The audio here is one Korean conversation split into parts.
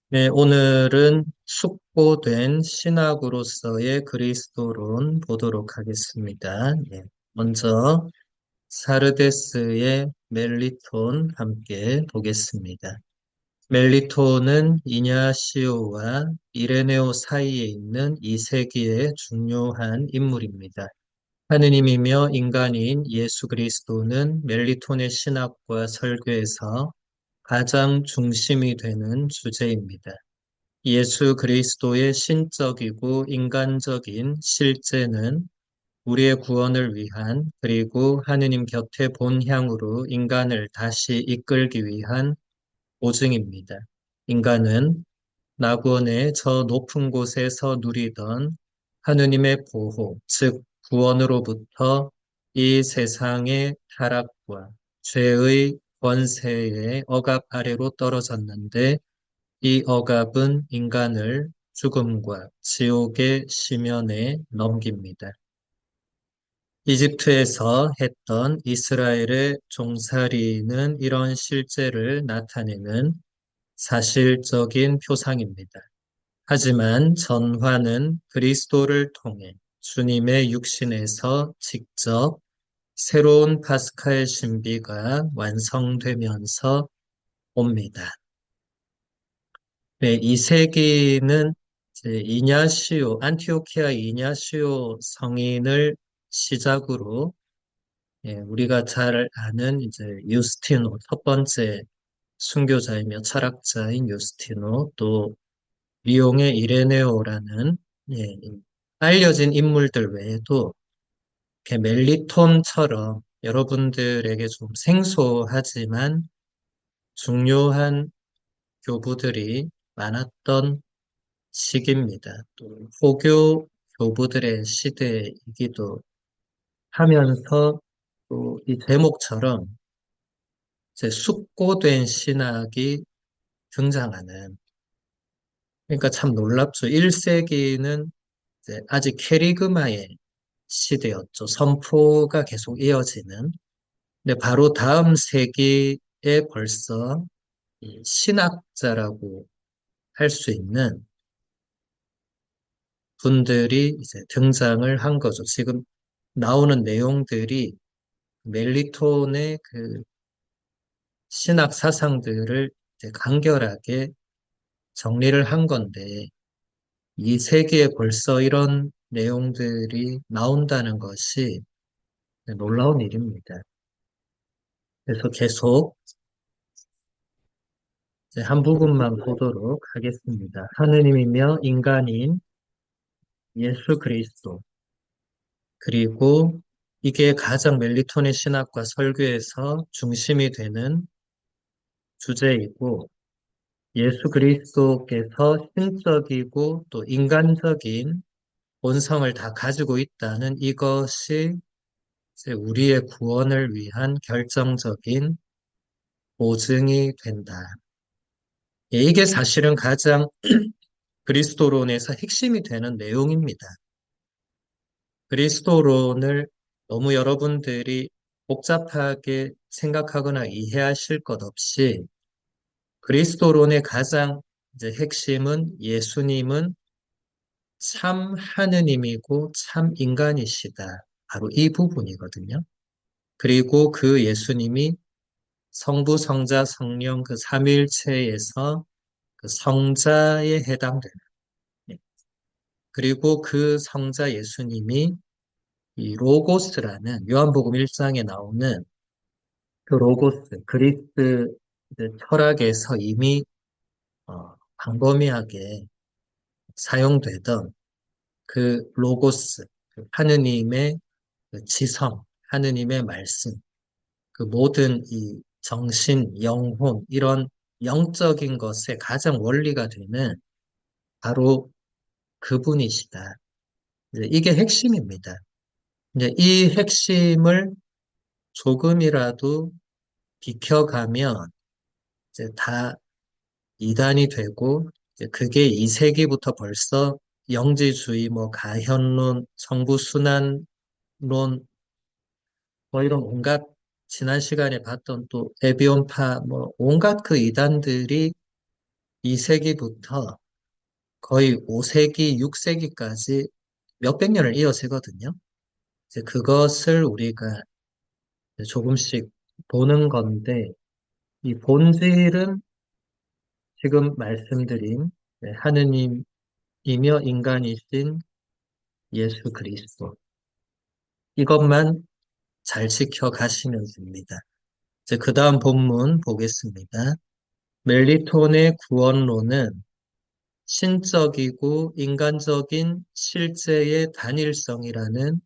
네, 오늘은 숙고된 신학으로서의 그리스도론 보도록 하겠습니다. 네, 먼저 사르데스의 멜리톤 함께 보겠습니다. 멜리톤은 이냐시오와 이레네오 사이에 있는 이 세기의 중요한 인물입니다. 하느님이며 인간인 예수 그리스도는 멜리톤의 신학과 설교에서 가장 중심이 되는 주제입니다. 예수 그리스도의 신적이고 인간적인 실제는 우리의 구원을 위한 그리고 하느님 곁에 본향으로 인간을 다시 이끌기 위한 보증입니다. 인간은 낙원의 저 높은 곳에서 누리던 하느님의 보호, 즉 구원으로부터 이 세상의 타락과 죄의 권세의 억압 아래로 떨어졌는데 이 억압은 인간을 죽음과 지옥의 심연에 넘깁니다. 이집트에서 했던 이스라엘의 종살이는 이런 실제를 나타내는 사실적인 표상입니다. 하지만 전화는 그리스도를 통해 주님의 육신에서 직접 새로운 파스카의 신비가 완성되면서 옵니다. 네, 이 세기는 이제 안티오키아 이냐시오 성인을 시작으로 우리가 잘 아는 이제 유스티노, 첫 번째 순교자이며 철학자인 유스티노, 또 리옹의 이레네오라는 알려진 인물들 외에도 이렇게 멜리톤처럼 여러분들에게 좀 생소하지만 중요한 교부들이 많았던 시기입니다. 또 포교 교부들의 시대이기도 하면서 또 이 제목처럼 이제 숙고된 신학이 등장하는, 그러니까 참 놀랍죠. 1세기는 이제 아직 캐리그마의 시대였죠. 선포가 계속 이어지는. 근데 바로 다음 세기에 벌써 이 신학자라고 할 수 있는 분들이 이제 등장을 한 거죠. 지금 나오는 내용들이 멜리톤의 그 신학 사상들을 이제 간결하게 정리를 한 건데, 이 세계에 벌써 이런 내용들이 나온다는 것이 놀라운 일입니다. 그래서 계속 이제 한 부분만 보도록 하겠습니다. 하느님이며 인간인 예수 그리스도, 그리고 이게 가장 멜리톤의 신학과 설교에서 중심이 되는 주제이고, 예수 그리스도께서 신적이고 또 인간적인 본성을 다 가지고 있다는 이것이 이제 우리의 구원을 위한 결정적인 보증이 된다. 이게 사실은 가장 그리스도론에서 핵심이 되는 내용입니다. 그리스도론을 너무 여러분들이 복잡하게 생각하거나 이해하실 것 없이 그리스도론의 가장 이제 핵심은 예수님은 참 하느님이고 참 인간이시다. 바로 이 부분이거든요. 그리고 그 예수님이 성부, 성자, 성령 그 삼위일체에서 그 성자에 해당되는. 예. 그리고 그 성자 예수님이 이 로고스라는 요한복음 1장에 나오는 그 로고스, 그리스 이제 철학에서 이미 광범위하게 사용되던 그 로고스, 그 하느님의 그 지성, 하느님의 말씀, 그 모든 이 정신, 영혼, 이런 영적인 것의 가장 원리가 되는 바로 그분이시다. 이제 이게 핵심입니다. 이제 이 핵심을 조금이라도 비켜가면 이제 다 이단이 되고, 이제 그게 2세기부터 벌써 영지주의, 뭐 가현론, 성부순환론, 뭐 이런 온갖 지난 시간에 봤던 또 에비온파 뭐 온갖 그 이단들이 2세기부터 거의 5세기, 6세기까지 몇백 년을 이어지거든요. 이제 그것을 우리가 조금씩 보는 건데, 이 본질은 지금 말씀드린 하느님이며 인간이신 예수 그리스도. 이것만 잘 지켜가시면 됩니다. 이제 그 다음 본문 보겠습니다. 멜리톤의 구원론은 신적이고 인간적인 실제의 단일성이라는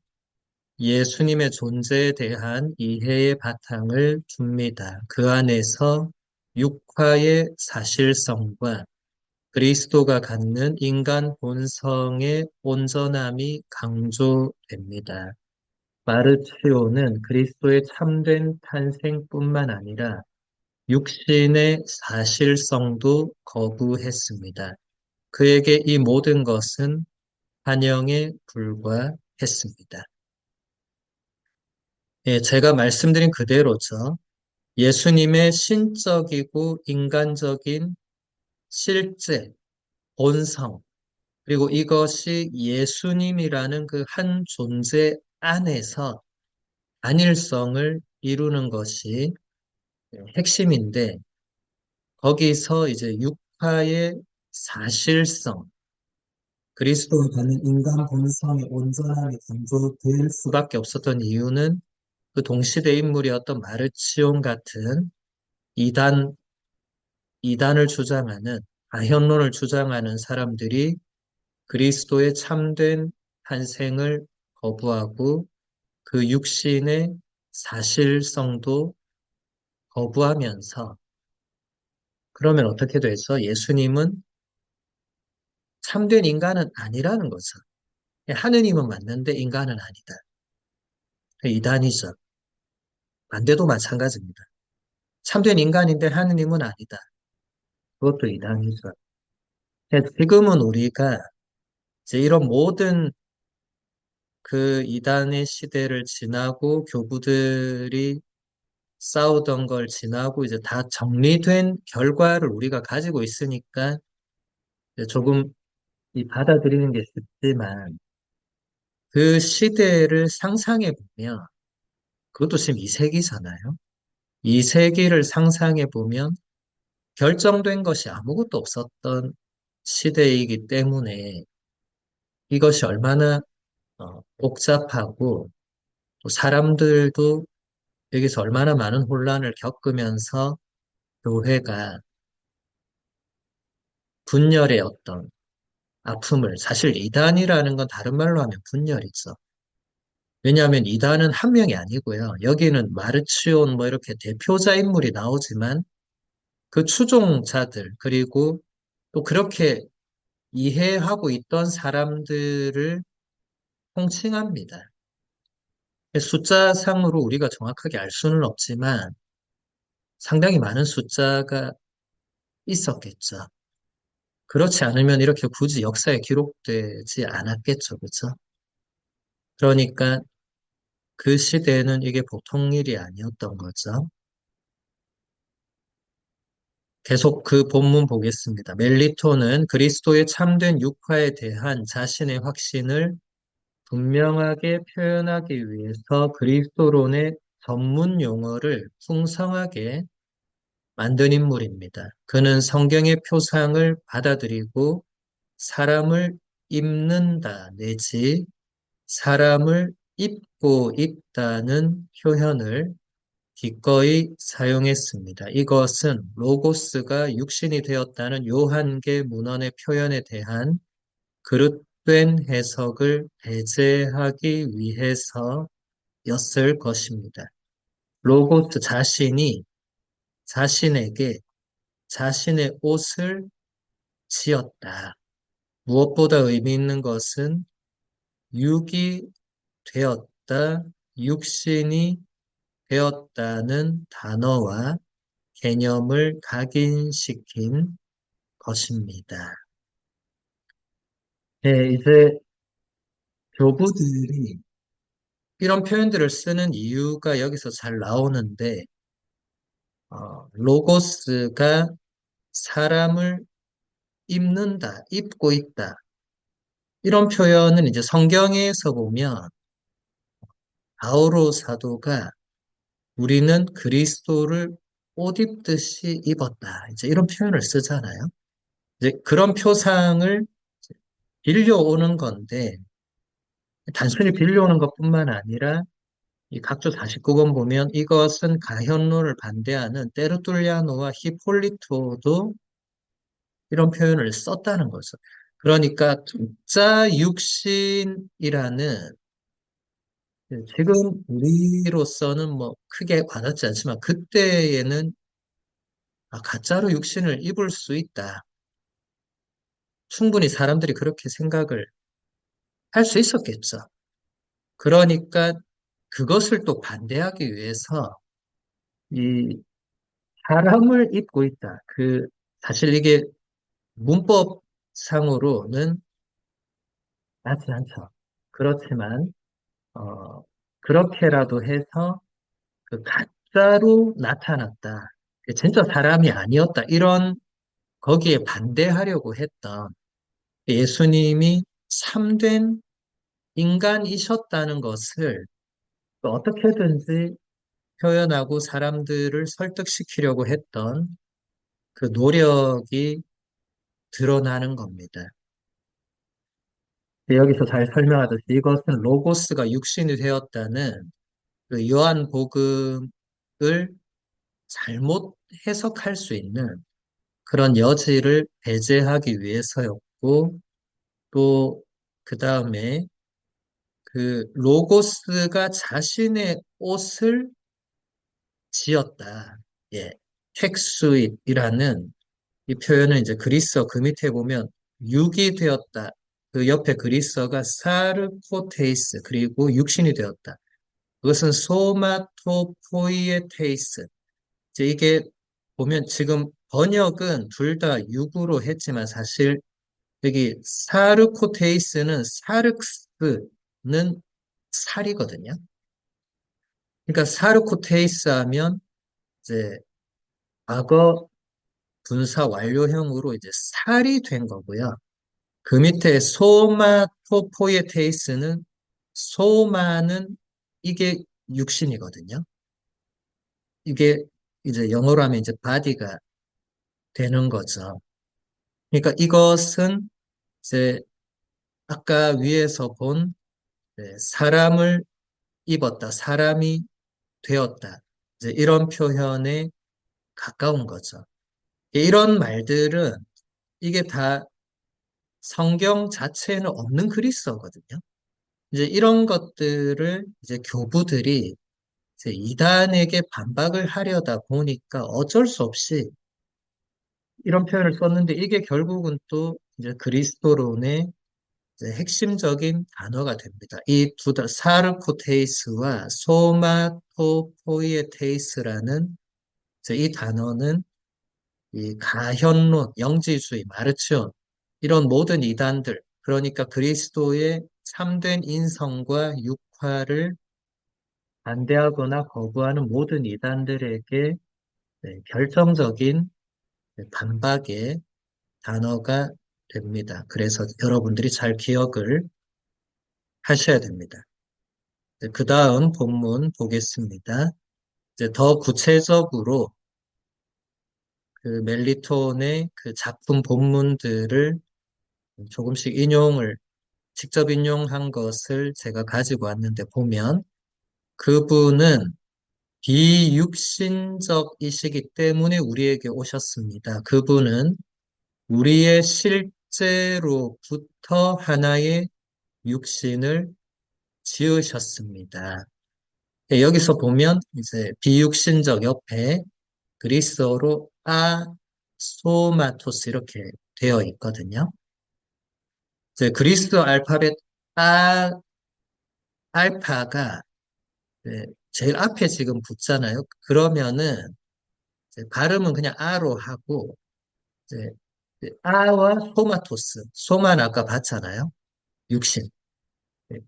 예수님의 존재에 대한 이해의 바탕을 둡니다. 그 안에서 육화의 사실성과 그리스도가 갖는 인간 본성의 온전함이 강조됩니다. 마르치오는 그리스도의 참된 탄생뿐만 아니라 육신의 사실성도 거부했습니다. 그에게 이 모든 것은 환영에 불과했습니다. 예, 제가 말씀드린 그대로죠. 예수님의 신적이고 인간적인 실제, 본성, 그리고 이것이 예수님이라는 그 한 존재 안에서 단일성을 이루는 것이 핵심인데, 거기서 이제 육파의 사실성, 그리스도가 갖는 인간 본성의 온전함이 강조될 수밖에 없었던 이유는 그 동시대 인물이었던 마르치온 같은 이단, 이단을 주장하는, 아현론을 주장하는 사람들이 그리스도의 참된 탄생을 거부하고 그 육신의 사실성도 거부하면서 그러면 어떻게 돼서 예수님은 참된 인간은 아니라는 거죠. 하느님은 맞는데 인간은 아니다. 이단이죠. 반대도 마찬가지입니다. 참된 인간인데 하느님은 아니다. 그것도 이단이죠. 지금은 우리가 이제 이런 모든 그 이단의 시대를 지나고 교부들이 싸우던 걸 지나고 이제 다 정리된 결과를 우리가 가지고 있으니까 이제 조금 이 받아들이는 게 쉽지만 그 시대를 상상해 보면 그것도 지금 2세기잖아요. 2세기를 상상해 보면 결정된 것이 아무것도 없었던 시대이기 때문에 이것이 얼마나 복잡하고 또 사람들도 여기서 얼마나 많은 혼란을 겪으면서 교회가 분열의 어떤 아픔을 사실 이단이라는 건 다른 말로 하면 분열이죠. 왜냐하면 이단은 한 명이 아니고요. 여기는 마르치온 뭐 이렇게 대표자 인물이 나오지만 그 추종자들 그리고 또 그렇게 이해하고 있던 사람들을 통칭합니다. 숫자상으로 우리가 정확하게 알 수는 없지만 상당히 많은 숫자가 있었겠죠. 그렇지 않으면 이렇게 굳이 역사에 기록되지 않았겠죠. 그렇죠? 그러니까 그 시대에는 이게 보통 일이 아니었던 거죠. 계속 그 본문 보겠습니다. 멜리토는 그리스도의 참된 육화에 대한 자신의 확신을 분명하게 표현하기 위해서 그리스도론의 전문 용어를 풍성하게 만든 인물입니다. 그는 성경의 표상을 받아들이고 사람을 입는다 내지 사람을 입고 있다는 표현을 기꺼이 사용했습니다. 이것은 로고스가 육신이 되었다는 요한계 문헌의 표현에 대한 그릇된 해석을 배제하기 위해서였을 것입니다. 로고스 자신이 자신에게 자신의 옷을 지었다. 무엇보다 의미 있는 것은 육이 되었다, 육신이 되었다는 단어와 개념을 각인시킨 것입니다. 네, 이제 교부들이 이런 표현들을 쓰는 이유가 여기서 잘 나오는데, 로고스가 사람을 입는다, 입고 있다. 이런 표현은 이제 성경에서 보면 바오로 사도가 우리는 그리스도를 옷 입듯이 입었다. 이제 이런 표현을 쓰잖아요. 이제 그런 표상을 빌려오는 건데, 단순히 빌려오는 것뿐만 아니라 이 각조 49권 보면 이것은 가현론을 반대하는 테르툴리아노와 히폴리토도 이런 표현을 썼다는 거죠. 그러니까 두자 육신이라는 지금 우리로서는 뭐 크게 와닿지 않지만 그때에는 가짜로 육신을 입을 수 있다. 충분히 사람들이 그렇게 생각을 할 수 있었겠죠. 그러니까 그것을 또 반대하기 위해서 이 사람을 입고 있다. 사실 이게 문법상으로는 맞지 않죠. 그렇지만, 그렇게라도 해서 그 가짜로 나타났다. 진짜 사람이 아니었다. 거기에 반대하려고 했던 예수님이 참된 인간이셨다는 것을 또 어떻게든지 표현하고 사람들을 설득시키려고 했던 그 노력이 드러나는 겁니다. 여기서 잘 설명하듯이 이것은 로고스가 육신이 되었다는 그 요한복음을 잘못 해석할 수 있는 그런 여지를 배제하기 위해서였고, 또 그 다음에 그 로고스가 자신의 옷을 지었다. 예. 택수잇이라는 이 표현은 이제 그리스어 그 밑에 보면 육이 되었다. 그 옆에 그리스어가 사르코테이스 그리고 육신이 되었다. 그것은 소마토포이에테이스. 이제 이게 보면 지금 번역은 둘 다 육으로 했지만 사실 여기 사르코테이스는 사르크스는 살이거든요. 그러니까 사르코테이스 하면 이제 과거 분사 완료형으로 이제 살이 된 거고요. 그 밑에 소마토포이에테이스는 소마는 이게 육신이거든요. 이게 이제 영어로 하면 이제 바디가 되는 거죠. 그러니까 이것은 이제 아까 위에서 본 사람을 입었다, 사람이 되었다. 이제 이런 표현에 가까운 거죠. 이런 말들은 이게 다 성경 자체에는 없는 그리스어거든요. 이제 이런 것들을 이제 교부들이 이제 이단에게 반박을 하려다 보니까 어쩔 수 없이 이런 표현을 썼는데 이게 결국은 또 이제 그리스도론의 이제 핵심적인 단어가 됩니다. 이 사르코테이스와 소마토포이에테이스라는 이제 이 단어는 이 가현론, 영지주의, 마르치온 이런 모든 이단들 그러니까 그리스도의 참된 인성과 육화를 반대하거나 거부하는 모든 이단들에게 결정적인 반박의 단어가 됩니다. 그래서 여러분들이 잘 기억을 하셔야 됩니다. 그 다음 본문 보겠습니다. 이제 더 구체적으로 그 멜리톤의 그 작품 본문들을 조금씩 직접 인용한 것을 제가 가지고 왔는데 보면 그분은 비육신적이시기 때문에 우리에게 오셨습니다. 그분은 우리의 실제로부터 하나의 육신을 지으셨습니다. 여기서 보면 이제 비육신적 옆에 그리스어로 소마토스 이렇게 되어 있거든요. 이제 그리스어 알파벳 아, 알파가 제일 앞에 지금 붙잖아요. 그러면은 이제 발음은 그냥 아로 하고 이제 아와 소마토스, 소만 아까 봤잖아요. 육신. 네.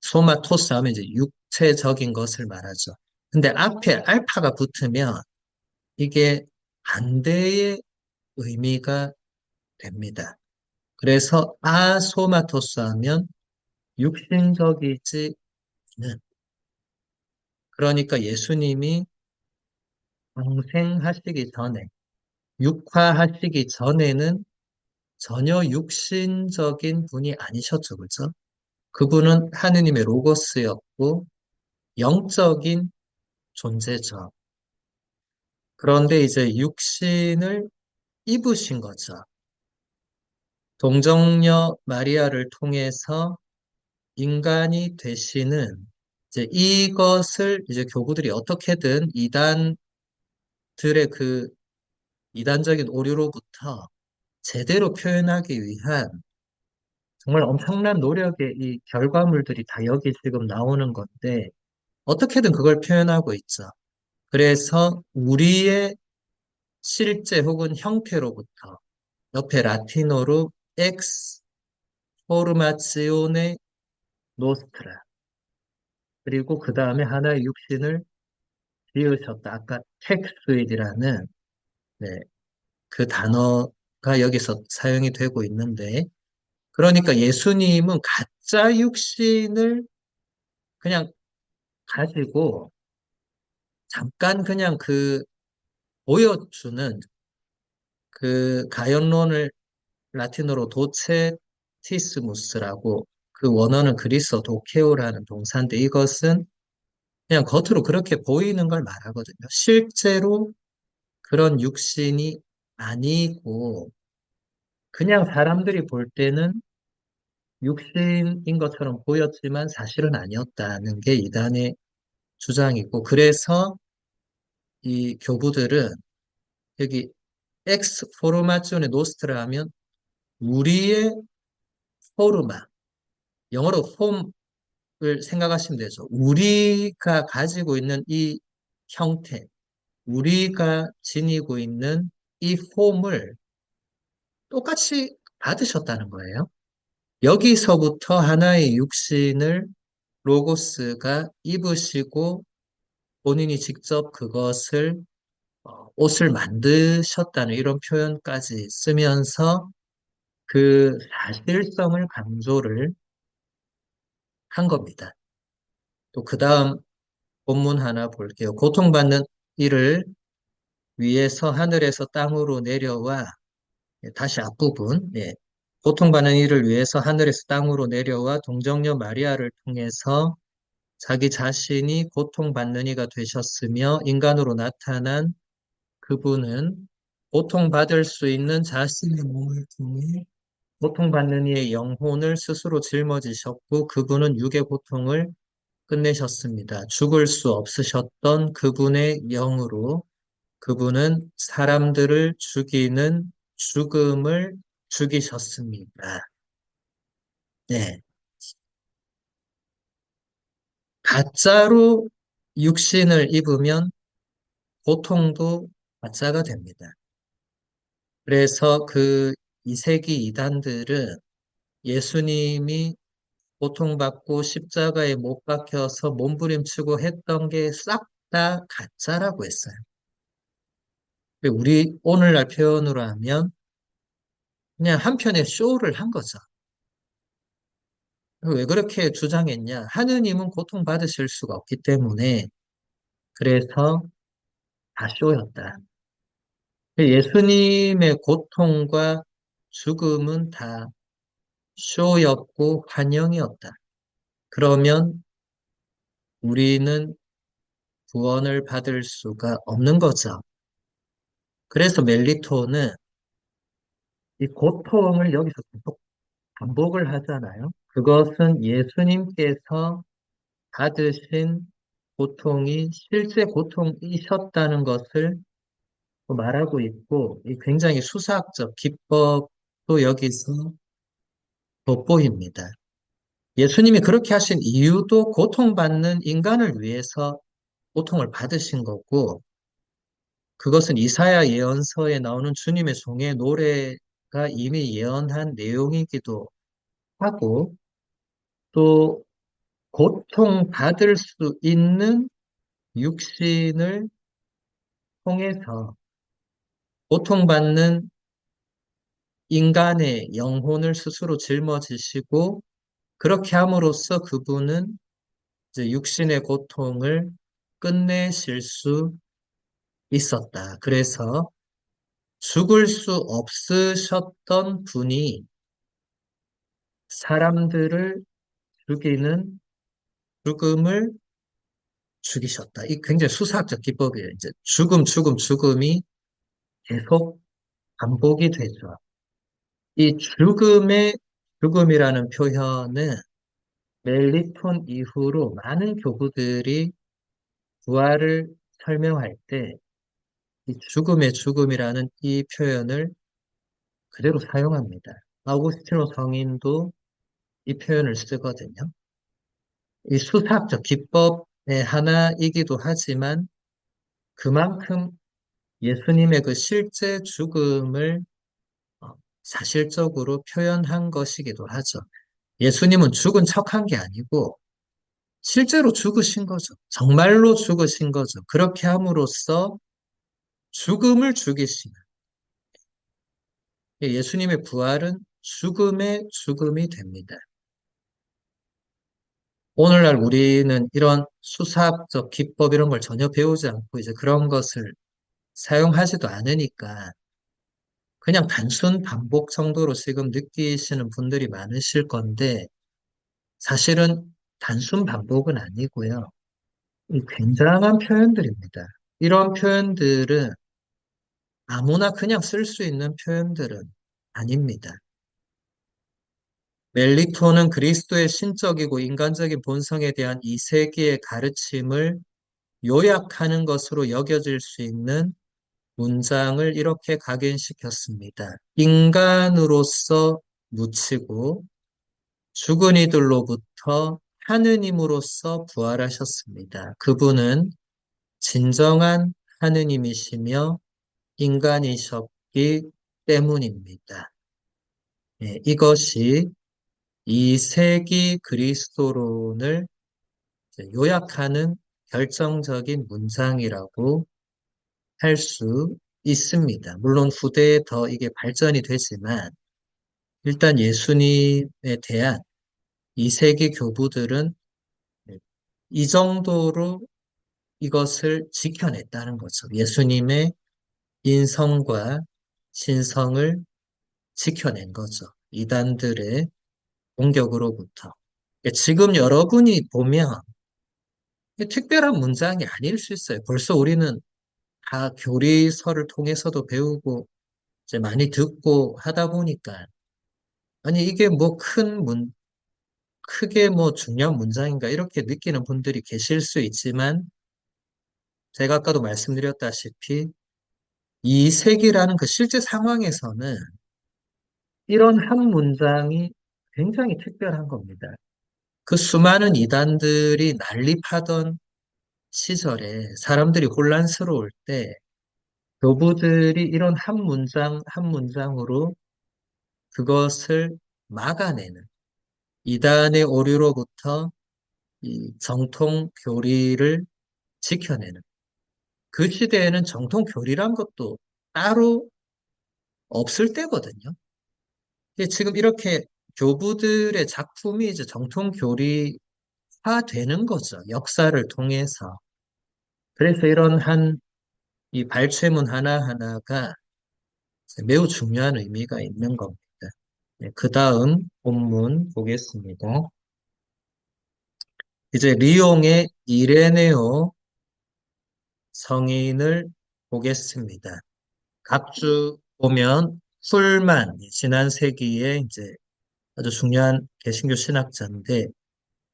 소마토스 하면 이제 육체적인 것을 말하죠. 근데 앞에 알파가 붙으면 이게 반대의 의미가 됩니다. 그래서 아소마토스 하면 육신적이지 않은, 그러니까 예수님이 영생하시기 전에, 육화하시기 전에는 전혀 육신적인 분이 아니셨죠, 그죠? 그분은 하느님의 로고스였고 영적인 존재죠. 그런데 이제 육신을 입으신 거죠. 동정녀 마리아를 통해서 인간이 되시는 이제 이것을 이제 교구들이 어떻게든 이단들의 그 이단적인 오류로부터 제대로 표현하기 위한 정말 엄청난 노력의 이 결과물들이 다 여기 지금 나오는 건데 어떻게든 그걸 표현하고 있죠. 그래서 우리의 실제 혹은 형태로부터 옆에 라틴어로 ex formazione nostra 그리고 그 다음에 하나의 육신을 지으셨다. 아까 텍스이라는 네, 그 단어가 여기서 사용이 되고 있는데 그러니까 예수님은 가짜 육신을 그냥 가지고 잠깐 그냥 그 보여주는 그 가연론을 라틴어로 도체티스무스라고 그 원어는 그리스어 도케오라는 동사인데 이것은 그냥 겉으로 그렇게 보이는 걸 말하거든요. 실제로 그런 육신이 아니고 그냥 사람들이 볼 때는 육신인 것처럼 보였지만 사실은 아니었다는 게 이단의 주장이고 그래서 이 교부들은 여기 엑스 포르마지오네 노스트라 하면 우리의 포르마 영어로 폼을 생각하시면 되죠. 우리가 가지고 있는 이 형태, 우리가 지니고 있는 이 폼을 똑같이 받으셨다는 거예요. 여기서부터 하나의 육신을 로고스가 입으시고 본인이 직접 그것을 옷을 만드셨다는 이런 표현까지 쓰면서 그 사실성을 강조를 한 겁니다. 또 그 다음 본문 하나 볼게요. 고통받는 이를 위에서 하늘에서 땅으로 내려와 다시 앞부분 고통받는 이를 위해서 하늘에서 땅으로 내려와 동정녀 마리아를 통해서 자기 자신이 고통받는 이가 되셨으며 인간으로 나타난 그분은 고통받을 수 있는 자신의 몸을 통해 고통받는 이의 영혼을 스스로 짊어지셨고 그분은 육의 고통을 끝내셨습니다. 죽을 수 없으셨던 그분의 영으로 그분은 사람들을 죽이는 죽음을 죽이셨습니다. 네. 가짜로 육신을 입으면 고통도 가짜가 됩니다. 그래서 그 이세기 이단들은 예수님이 고통받고 십자가에 못 박혀서 몸부림치고 했던 게 싹 다 가짜라고 했어요. 우리 오늘날 표현으로 하면 그냥 한편의 쇼를 한 거죠. 왜 그렇게 주장했냐? 하느님은 고통받으실 수가 없기 때문에 그래서 다 쇼였다. 예수님의 고통과 죽음은 다 쇼였고 환영이었다. 그러면 우리는 구원을 받을 수가 없는 거죠. 그래서 멜리토는 이 고통을 여기서 계속 반복을 하잖아요. 그것은 예수님께서 받으신 고통이 실제 고통이셨다는 것을 말하고 있고, 이 굉장히 수사학적 기법도 여기서 돋보입니다. 예수님이 그렇게 하신 이유도 고통받는 인간을 위해서 고통을 받으신 거고, 그것은 이사야 예언서에 나오는 주님의 종의 노래가 이미 예언한 내용이기도 하고, 또 고통받을 수 있는 육신을 통해서 고통받는 인간의 영혼을 스스로 짊어지시고 그렇게 함으로써 그분은 이제 육신의 고통을 끝내실 수 있었다. 그래서 죽을 수 없으셨던 분이 사람들을 죽이는 죽음을 죽이셨다. 이 굉장히 수사학적 기법이에요. 이제 죽음이 계속 반복이 되죠. 이 죽음이라는 표현은 멜리톤 이후로 많은 교부들이 부활을 설명할 때 이 죽음의 죽음이라는 이 표현을 그대로 사용합니다. 아우구스티노 성인도 이 표현을 쓰거든요. 이 수사학적 기법의 하나이기도 하지만 그만큼 예수님의 그 실제 죽음을 어, 사실적으로 표현한 것이기도 하죠. 예수님은 죽은 척한 게 아니고 실제로 죽으신 거죠. 정말로 죽으신 거죠. 그렇게 함으로써 죽음을 죽이시는 예수님의 부활은 죽음의 죽음이 됩니다. 오늘날 우리는 이런 수사학적 기법 이런 걸 전혀 배우지 않고 이제 그런 것을 사용하지도 않으니까 그냥 단순 반복 정도로 지금 느끼시는 분들이 많으실 건데 사실은 단순 반복은 아니고요. 이 굉장한 표현들입니다. 이런 표현들은 아무나 그냥 쓸 수 있는 표현들은 아닙니다. 멜리토는 그리스도의 신적이고 인간적인 본성에 대한 이 세계의 가르침을 요약하는 것으로 여겨질 수 있는 문장을 이렇게 각인시켰습니다. 인간으로서 묻히고 죽은 이들로부터 하느님으로서 부활하셨습니다. 그분은 진정한 하느님이시며 인간이셨기 때문입니다. 네, 이것이 이 세기 그리스도론을 요약하는 결정적인 문장이라고 할 수 있습니다. 물론 후대에 더 이게 발전이 되지만 일단 예수님에 대한 이 세기 교부들은 이 정도로 이것을 지켜냈다는 거죠. 예수님의 인성과 신성을 지켜낸 거죠. 이단들의 공격으로부터. 지금 여러분이 보면 특별한 문장이 아닐 수 있어요. 벌써 우리는 다 교리서를 통해서도 배우고 이제 많이 듣고 하다 보니까 아니 이게 뭐 크게 뭐 중요한 문장인가 이렇게 느끼는 분들이 계실 수 있지만 제가 아까도 말씀드렸다시피 이 세기라는 그 실제 상황에서는 이런 한 문장이 굉장히 특별한 겁니다. 그 수많은 이단들이 난립하던 시절에 사람들이 혼란스러울 때 교부들이 이런 한 문장 한 문장으로 그것을 막아내는 이단의 오류로부터 이 정통 교리를 지켜내는 그 시대에는 정통 교리란 것도 따로 없을 때거든요. 지금 이렇게 교부들의 작품이 이제 정통 교리화 되는 거죠. 역사를 통해서. 그래서 이런 이 발췌문 하나하나가 매우 중요한 의미가 있는 겁니다. 네, 그 다음 본문 보겠습니다. 이제 리옹의 이레네오 성인을 보겠습니다. 각주 보면 풀만 지난 세기에 이제 아주 중요한 개신교 신학자인데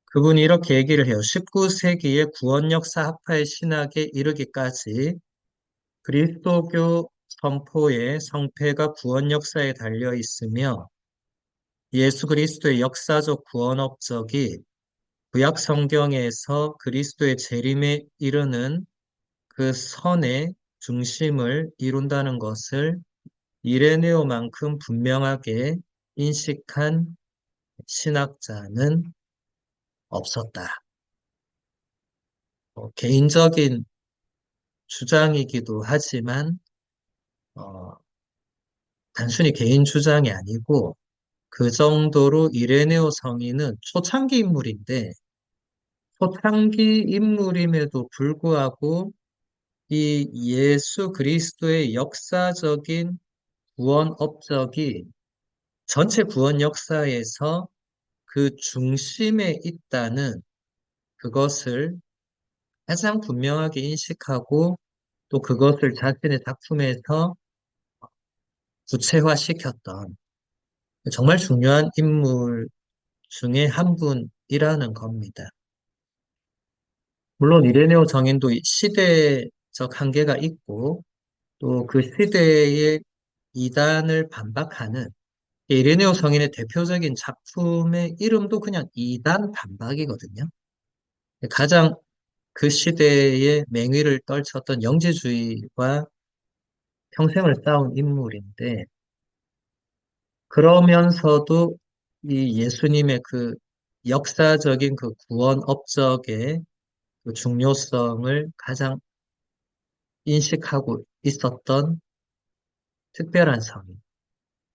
그분이 이렇게 얘기를 해요. 19세기의 구원 역사 학파의 신학에 이르기까지 그리스도교 선포의 성패가 구원 역사에 달려 있으며 예수 그리스도의 역사적 구원 업적이 구약 성경에서 그리스도의 재림에 이르는 그 선의 중심을 이룬다는 것을 이레네오만큼 분명하게 인식한 신학자는 없었다. 개인적인 주장이기도 하지만 어, 단순히 개인 주장이 아니고 그 정도로 이레네오 성인은 초창기 인물인데 초창기 인물임에도 불구하고 이 예수 그리스도의 역사적인 구원 업적이 전체 구원 역사에서 그 중심에 있다는 그것을 가장 분명하게 인식하고 또 그것을 자신의 작품에서 구체화시켰던 정말 중요한 인물 중에 한 분이라는 겁니다. 물론 이레네오 정인도 시대적 한계가 있고 또 그 시대의 이단을 반박하는 이레네오 성인의 대표적인 작품의 이름도 그냥 이단 반박이거든요. 가장 그 시대의 맹위를 떨쳤던 영지주의와 평생을 싸운 인물인데 그러면서도 이 예수님의 그 역사적인 그 구원 업적의 그 중요성을 가장 인식하고 있었던 특별한 성인.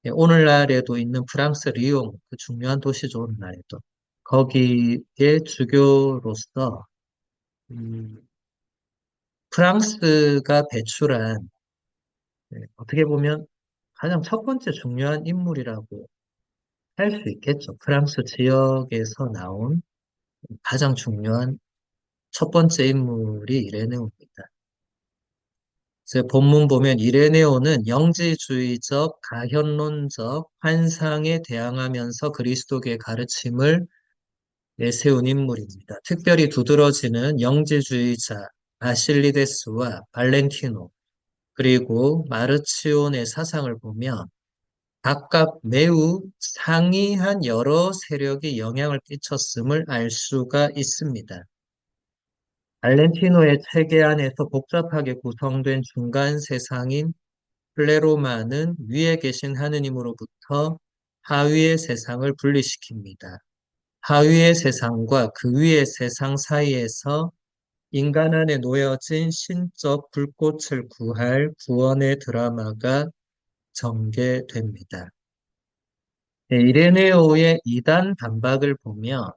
예, 오늘날에도 있는 프랑스 리옹, 그 중요한 도시죠, 오늘날에도. 거기에 주교로서, 음, 프랑스가 배출한, 어떻게 보면 가장 첫 번째 중요한 인물이라고 할 수 있겠죠. 프랑스 지역에서 나온 가장 중요한 첫 번째 인물이 이레네오입니다. 그래서 본문 보면 이레네오는 영지주의적, 가현론적 환상에 대항하면서 그리스도교의 가르침을 내세운 인물입니다. 특별히 두드러지는 영지주의자 바실리데스와 발렌티노 그리고 마르치온의 사상을 보면 각각 매우 상이한 여러 세력이 영향을 끼쳤음을 알 수가 있습니다. 발렌티노의 체계 안에서 복잡하게 구성된 중간 세상인 플레로마는 위에 계신 하느님으로부터 하위의 세상을 분리시킵니다. 하위의 세상과 그 위의 세상 사이에서 인간 안에 놓여진 신적 불꽃을 구할 구원의 드라마가 전개됩니다. 네, 이레네오의 이단 반박을 보면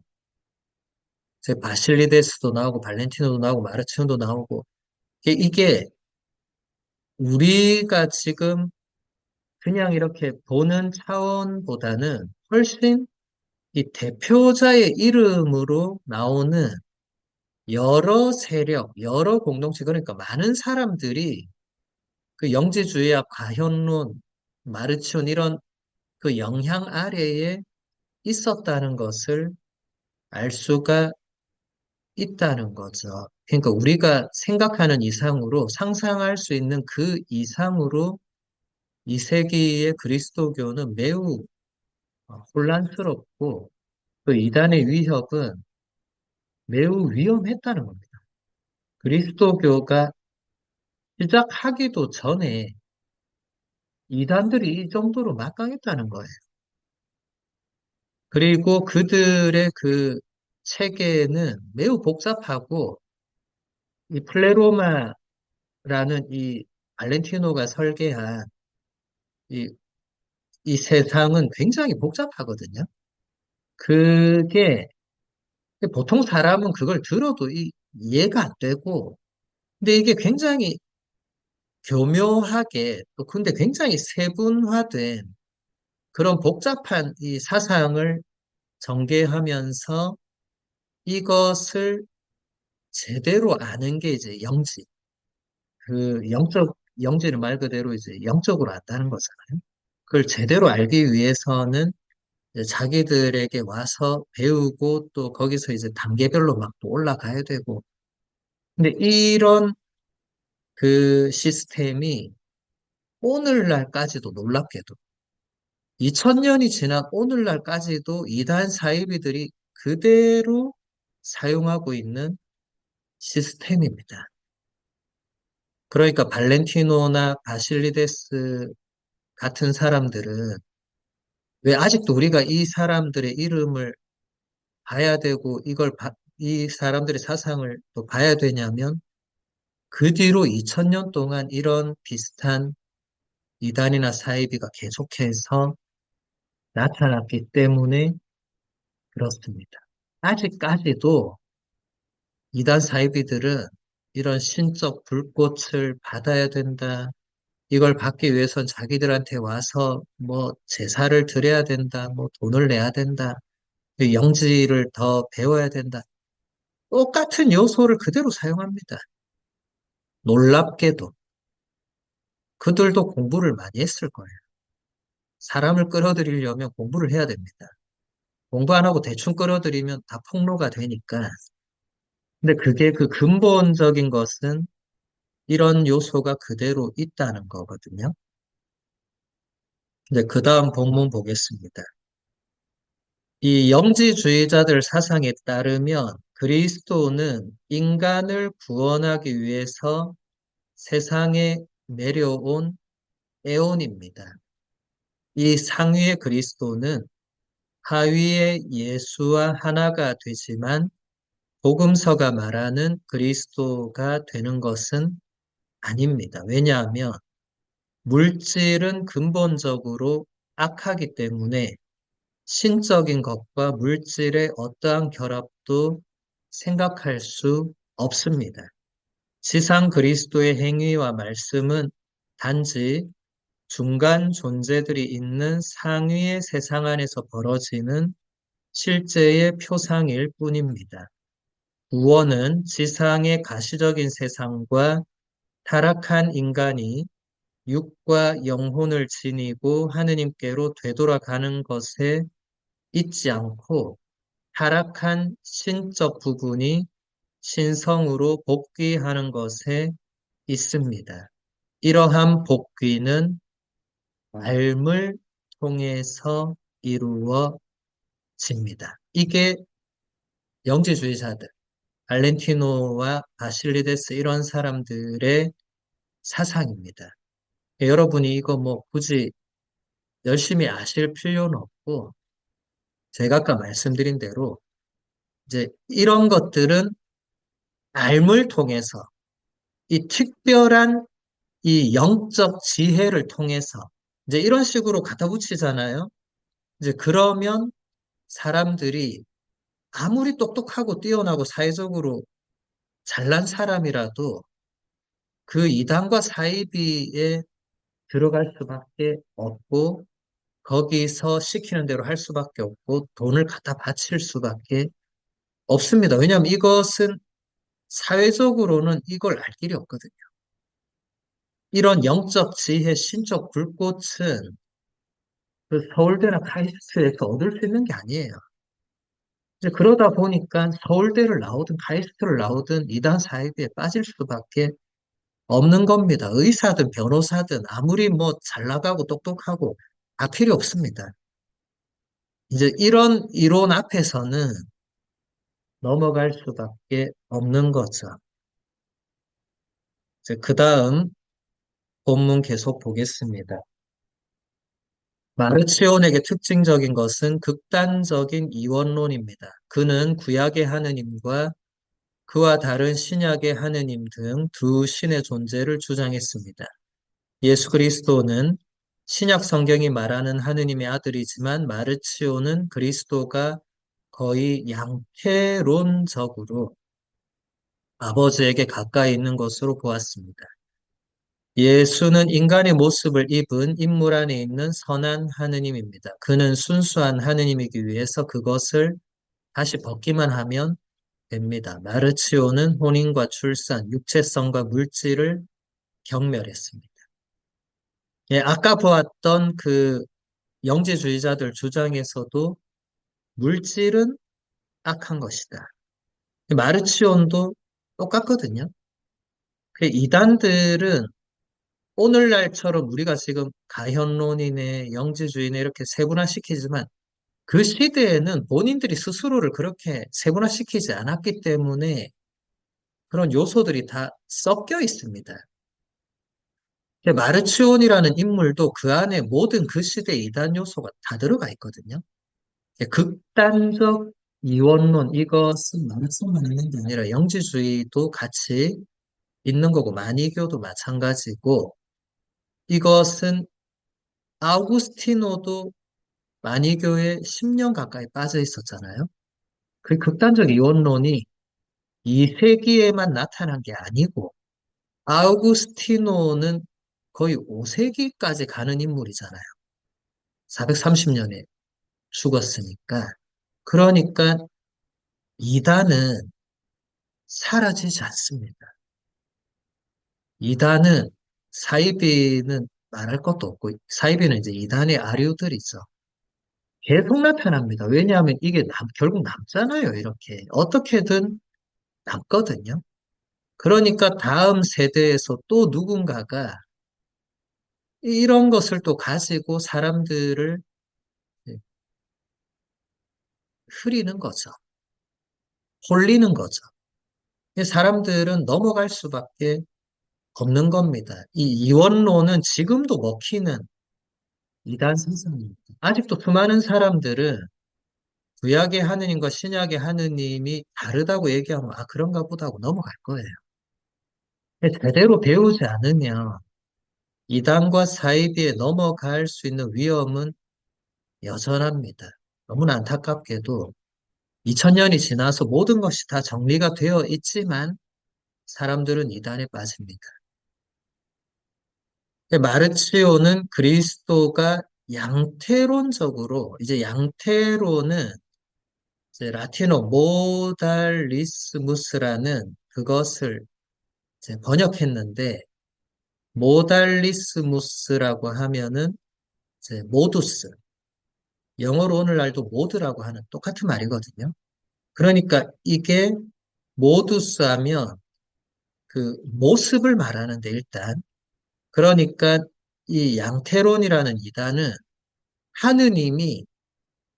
이제 바실리데스도 나오고 발렌티노도 나오고 마르치온도 나오고 이게 우리가 지금 그냥 이렇게 보는 차원보다는 훨씬 이 대표자의 이름으로 나오는 여러 세력, 여러 공동체, 그러니까 많은 사람들이 그 영지주의와 가현론, 마르치온 이런 그 영향 아래에 있었다는 것을 알 수가 있다는 거죠. 그러니까 우리가 생각하는 이상으로 상상할 수 있는 그 이상으로 이 세기의 그리스도교는 매우 혼란스럽고 그 이단의 위협은 매우 위험했다는 겁니다. 그리스도교가 시작하기도 전에 이단들이 이 정도로 막강했다는 거예요. 그리고 그들의 그 체계는 매우 복잡하고 이 플레로마라는 이 발렌티노가 설계한 이, 이 세상은 굉장히 복잡하거든요. 그게 보통 사람은 그걸 들어도 이해가 안 되고 근데 이게 굉장히 교묘하게 또 근데 굉장히 세분화된 그런 복잡한 이 사상을 전개하면서 이것을 제대로 아는 게 이제 영지. 그 영지는 말 그대로 이제 영적으로 안다는 거잖아요. 그걸 제대로 알기 위해서는 이제 자기들에게 와서 배우고 또 거기서 이제 단계별로 막 또 올라가야 되고. 근데 이런 그 시스템이 오늘날까지도 놀랍게도 2000년이 지난 오늘날까지도 이단 사이비들이 그대로 사용하고 있는 시스템입니다. 그러니까 발렌티노나 바실리데스 같은 사람들은 왜 아직도 우리가 이 사람들의 이름을 봐야 되고 이 사람들의 사상을 또 봐야 되냐면 그 뒤로 2000년 동안 이런 비슷한 이단이나 사이비가 계속해서 나타났기 때문에 그렇습니다. 아직까지도 이단 사이비들은 이런 신적 불꽃을 받아야 된다. 이걸 받기 위해선 자기들한테 와서 뭐 제사를 드려야 된다. 뭐 돈을 내야 된다. 영지를 더 배워야 된다. 똑같은 요소를 그대로 사용합니다. 놀랍게도 그들도 공부를 많이 했을 거예요. 사람을 끌어들이려면 공부를 해야 됩니다. 공부 안 하고 대충 끌어들이면 다 폭로가 되니까. 근데 그게 그 근본적인 것은 이런 요소가 그대로 있다는 거거든요. 이제 그 다음 본문 보겠습니다. 이 영지주의자들 사상에 따르면 그리스도는 인간을 구원하기 위해서 세상에 내려온 에온입니다. 이 상위의 그리스도는 하위의 예수와 하나가 되지만 복음서가 말하는 그리스도가 되는 것은 아닙니다. 왜냐하면 물질은 근본적으로 악하기 때문에 신적인 것과 물질의 어떠한 결합도 생각할 수 없습니다. 지상 그리스도의 행위와 말씀은 단지 중간 존재들이 있는 상위의 세상 안에서 벌어지는 실제의 표상일 뿐입니다. 구원은 지상의 가시적인 세상과 타락한 인간이 육과 영혼을 지니고 하느님께로 되돌아가는 것에 있지 않고 타락한 신적 부분이 신성으로 복귀하는 것에 있습니다. 이러한 복귀는 삶을 통해서 이루어집니다. 이게 영지주의자들, 발렌티노와 바실리데스 이런 사람들의 사상입니다. 여러분이 이거 뭐 굳이 열심히 아실 필요는 없고, 제가 아까 말씀드린 대로 이제 이런 것들은 삶을 통해서 이 특별한 이 영적 지혜를 통해서 이제 이런 식으로 갖다 붙이잖아요. 이제 그러면 사람들이 아무리 똑똑하고 뛰어나고 사회적으로 잘난 사람이라도 그 이단과 사이비에 들어갈 수밖에 없고 거기서 시키는 대로 할 수밖에 없고 돈을 갖다 바칠 수밖에 없습니다. 왜냐하면 이것은 사회적으로는 이걸 알 길이 없거든요. 이런 영적 지혜, 신적 불꽃은 그 서울대나 카이스트에서 얻을 수 있는 게 아니에요. 이제 그러다 보니까 서울대를 나오든 카이스트를 나오든 이단 사이비에 빠질 수밖에 없는 겁니다. 의사든 변호사든 아무리 뭐 잘 나가고 똑똑하고 다 필요 없습니다. 이제 이런 이론 앞에서는 넘어갈 수밖에 없는 거죠. 이제 그 다음 본문 계속 보겠습니다. 마르치온에게 특징적인 것은 극단적인 이원론입니다. 그는 구약의 하느님과 그와 다른 신약의 하느님 등 두 신의 존재를 주장했습니다. 예수 그리스도는 신약 성경이 말하는 하느님의 아들이지만 마르치오는 그리스도가 거의 양태론적으로 아버지에게 가까이 있는 것으로 보았습니다. 예수는 인간의 모습을 입은 인물 안에 있는 선한 하느님입니다. 그는 순수한 하느님이기 위해서 그것을 다시 벗기만 하면 됩니다. 마르치오는 혼인과 출산, 육체성과 물질을 경멸했습니다. 예, 아까 보았던 그 영지주의자들 주장에서도 물질은 악한 것이다. 마르치온도 똑같거든요. 그 이단들은 오늘날처럼 우리가 지금 가현론이네, 영지주의네 이렇게 세분화시키지만 그 시대에는 본인들이 스스로를 그렇게 세분화시키지 않았기 때문에 그런 요소들이 다 섞여 있습니다. 마르치온이라는 인물도 그 안에 모든 그 시대 이단 요소가 다 들어가 있거든요. 극단적 이원론, 이것은 마르치온만 있는 게 아니라 영지주의도 같이 있는 거고, 마니교도 마찬가지고, 이것은 아우구스티노도 마니교에 10년 가까이 빠져 있었잖아요. 그 극단적 이원론이 이 세기에만 나타난 게 아니고, 아우구스티노는 거의 5세기까지 가는 인물이잖아요. 430년에 죽었으니까. 그러니까 이단은 사라지지 않습니다. 이단은 사이비는 말할 것도 없고, 사이비는 이제 이단의 아류들이죠. 계속 나타납니다. 왜냐하면 이게 결국 남잖아요, 이렇게. 어떻게든 남거든요. 그러니까 다음 세대에서 또 누군가가 이런 것을 또 가지고 사람들을 흐리는 거죠. 홀리는 거죠. 사람들은 넘어갈 수밖에 없는 겁니다. 이 이원론은 지금도 먹히는 이단 생성입니다. 아직도 수많은 사람들은 구약의 하느님과 신약의 하느님이 다르다고 얘기하면 아 그런가 보다 하고 넘어갈 거예요. 근데 제대로 배우지 않으면 이단과 사이비에 넘어갈 수 있는 위험은 여전합니다. 너무나 안타깝게도 2000년이 지나서 모든 것이 다 정리가 되어 있지만 사람들은 이단에 빠집니다. 마르치오는 그리스도가 양태론적으로 이제 양태론은 이제 라틴어 모달리스무스라는 그것을 이제 번역했는데 모달리스무스라고 하면은 이제 모두스 영어로 오늘날도 모드라고 하는 똑같은 말이거든요. 그러니까 이게 모두스 하면 그 모습을 말하는데 일단 그러니까 이 양태론이라는 이단은 하느님이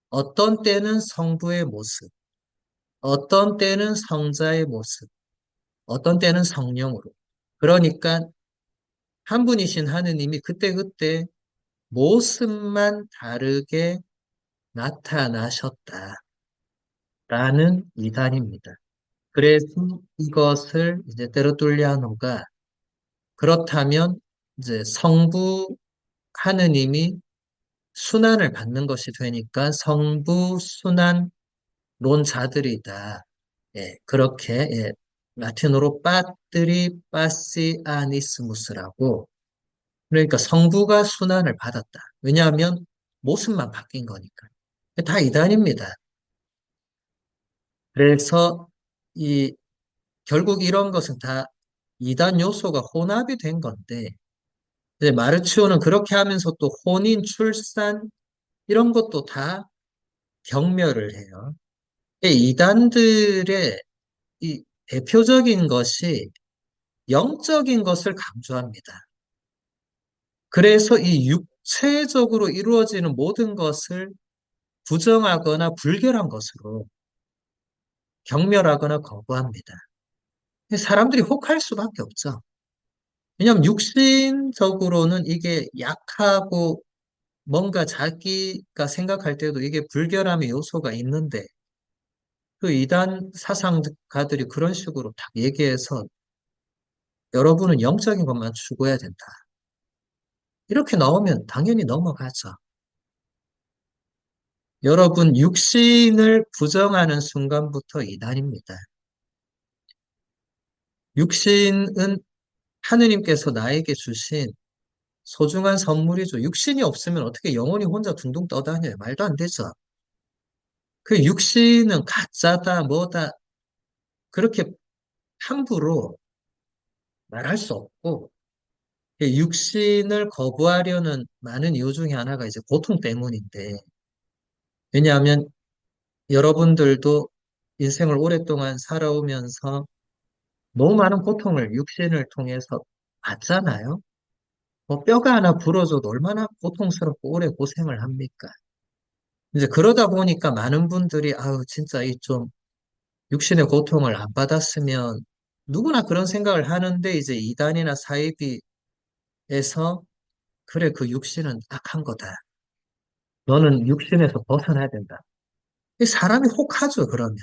어떤 때는 성부의 모습, 어떤 때는 성자의 모습, 어떤 때는 성령으로. 그러니까 한 분이신 하느님이 그때그때 모습만 다르게 나타나셨다라는 이단입니다. 그래서 이것을 이제 테르툴리아노가 그렇다면 이제 성부 하느님이 순환을 받는 것이 되니까 성부 순환 론자들이다. 예, 그렇게 예, 라틴어로 빠뜨리 빠시아니스무스라고 그러니까 성부가 순환을 받았다. 왜냐하면 모습만 바뀐 거니까. 다 이단입니다. 그래서 이 결국 이런 것은 다 이단 요소가 혼합이 된 건데 이제 마르치오는 그렇게 하면서 또 혼인, 출산 이런 것도 다 경멸을 해요. 이 이단들의 이 대표적인 것이 영적인 것을 강조합니다. 그래서 이 육체적으로 이루어지는 모든 것을 부정하거나 불결한 것으로 경멸하거나 거부합니다. 사람들이 혹할 수밖에 없죠. 왜냐하면 육신적으로는 이게 약하고 뭔가 자기가 생각할 때도 이게 불결함의 요소가 있는데 그 이단 사상가들이 그런 식으로 딱 얘기해서 여러분은 영적인 것만 추구해야 된다. 이렇게 나오면 당연히 넘어가죠. 여러분 육신을 부정하는 순간부터 이단입니다. 육신은 하느님께서 나에게 주신 소중한 선물이죠. 육신이 없으면 어떻게 영혼이 혼자 둥둥 떠다녀요? 말도 안 되죠. 그 육신은 가짜다, 뭐다, 그렇게 함부로 말할 수 없고, 육신을 거부하려는 많은 이유 중에 하나가 이제 고통 때문인데, 왜냐하면 여러분들도 인생을 오랫동안 살아오면서 너무 많은 고통을 육신을 통해서 받잖아요. 뭐 뼈가 하나 부러져도 얼마나 고통스럽고 오래 고생을 합니까? 이제 그러다 보니까 많은 분들이 아유 진짜 이 좀 육신의 고통을 안 받았으면 누구나 그런 생각을 하는데 이제 이단이나 사이비에서 그래 그 육신은 악한 거다. 너는 육신에서 벗어나야 된다. 이 사람이 혹하죠 그러면.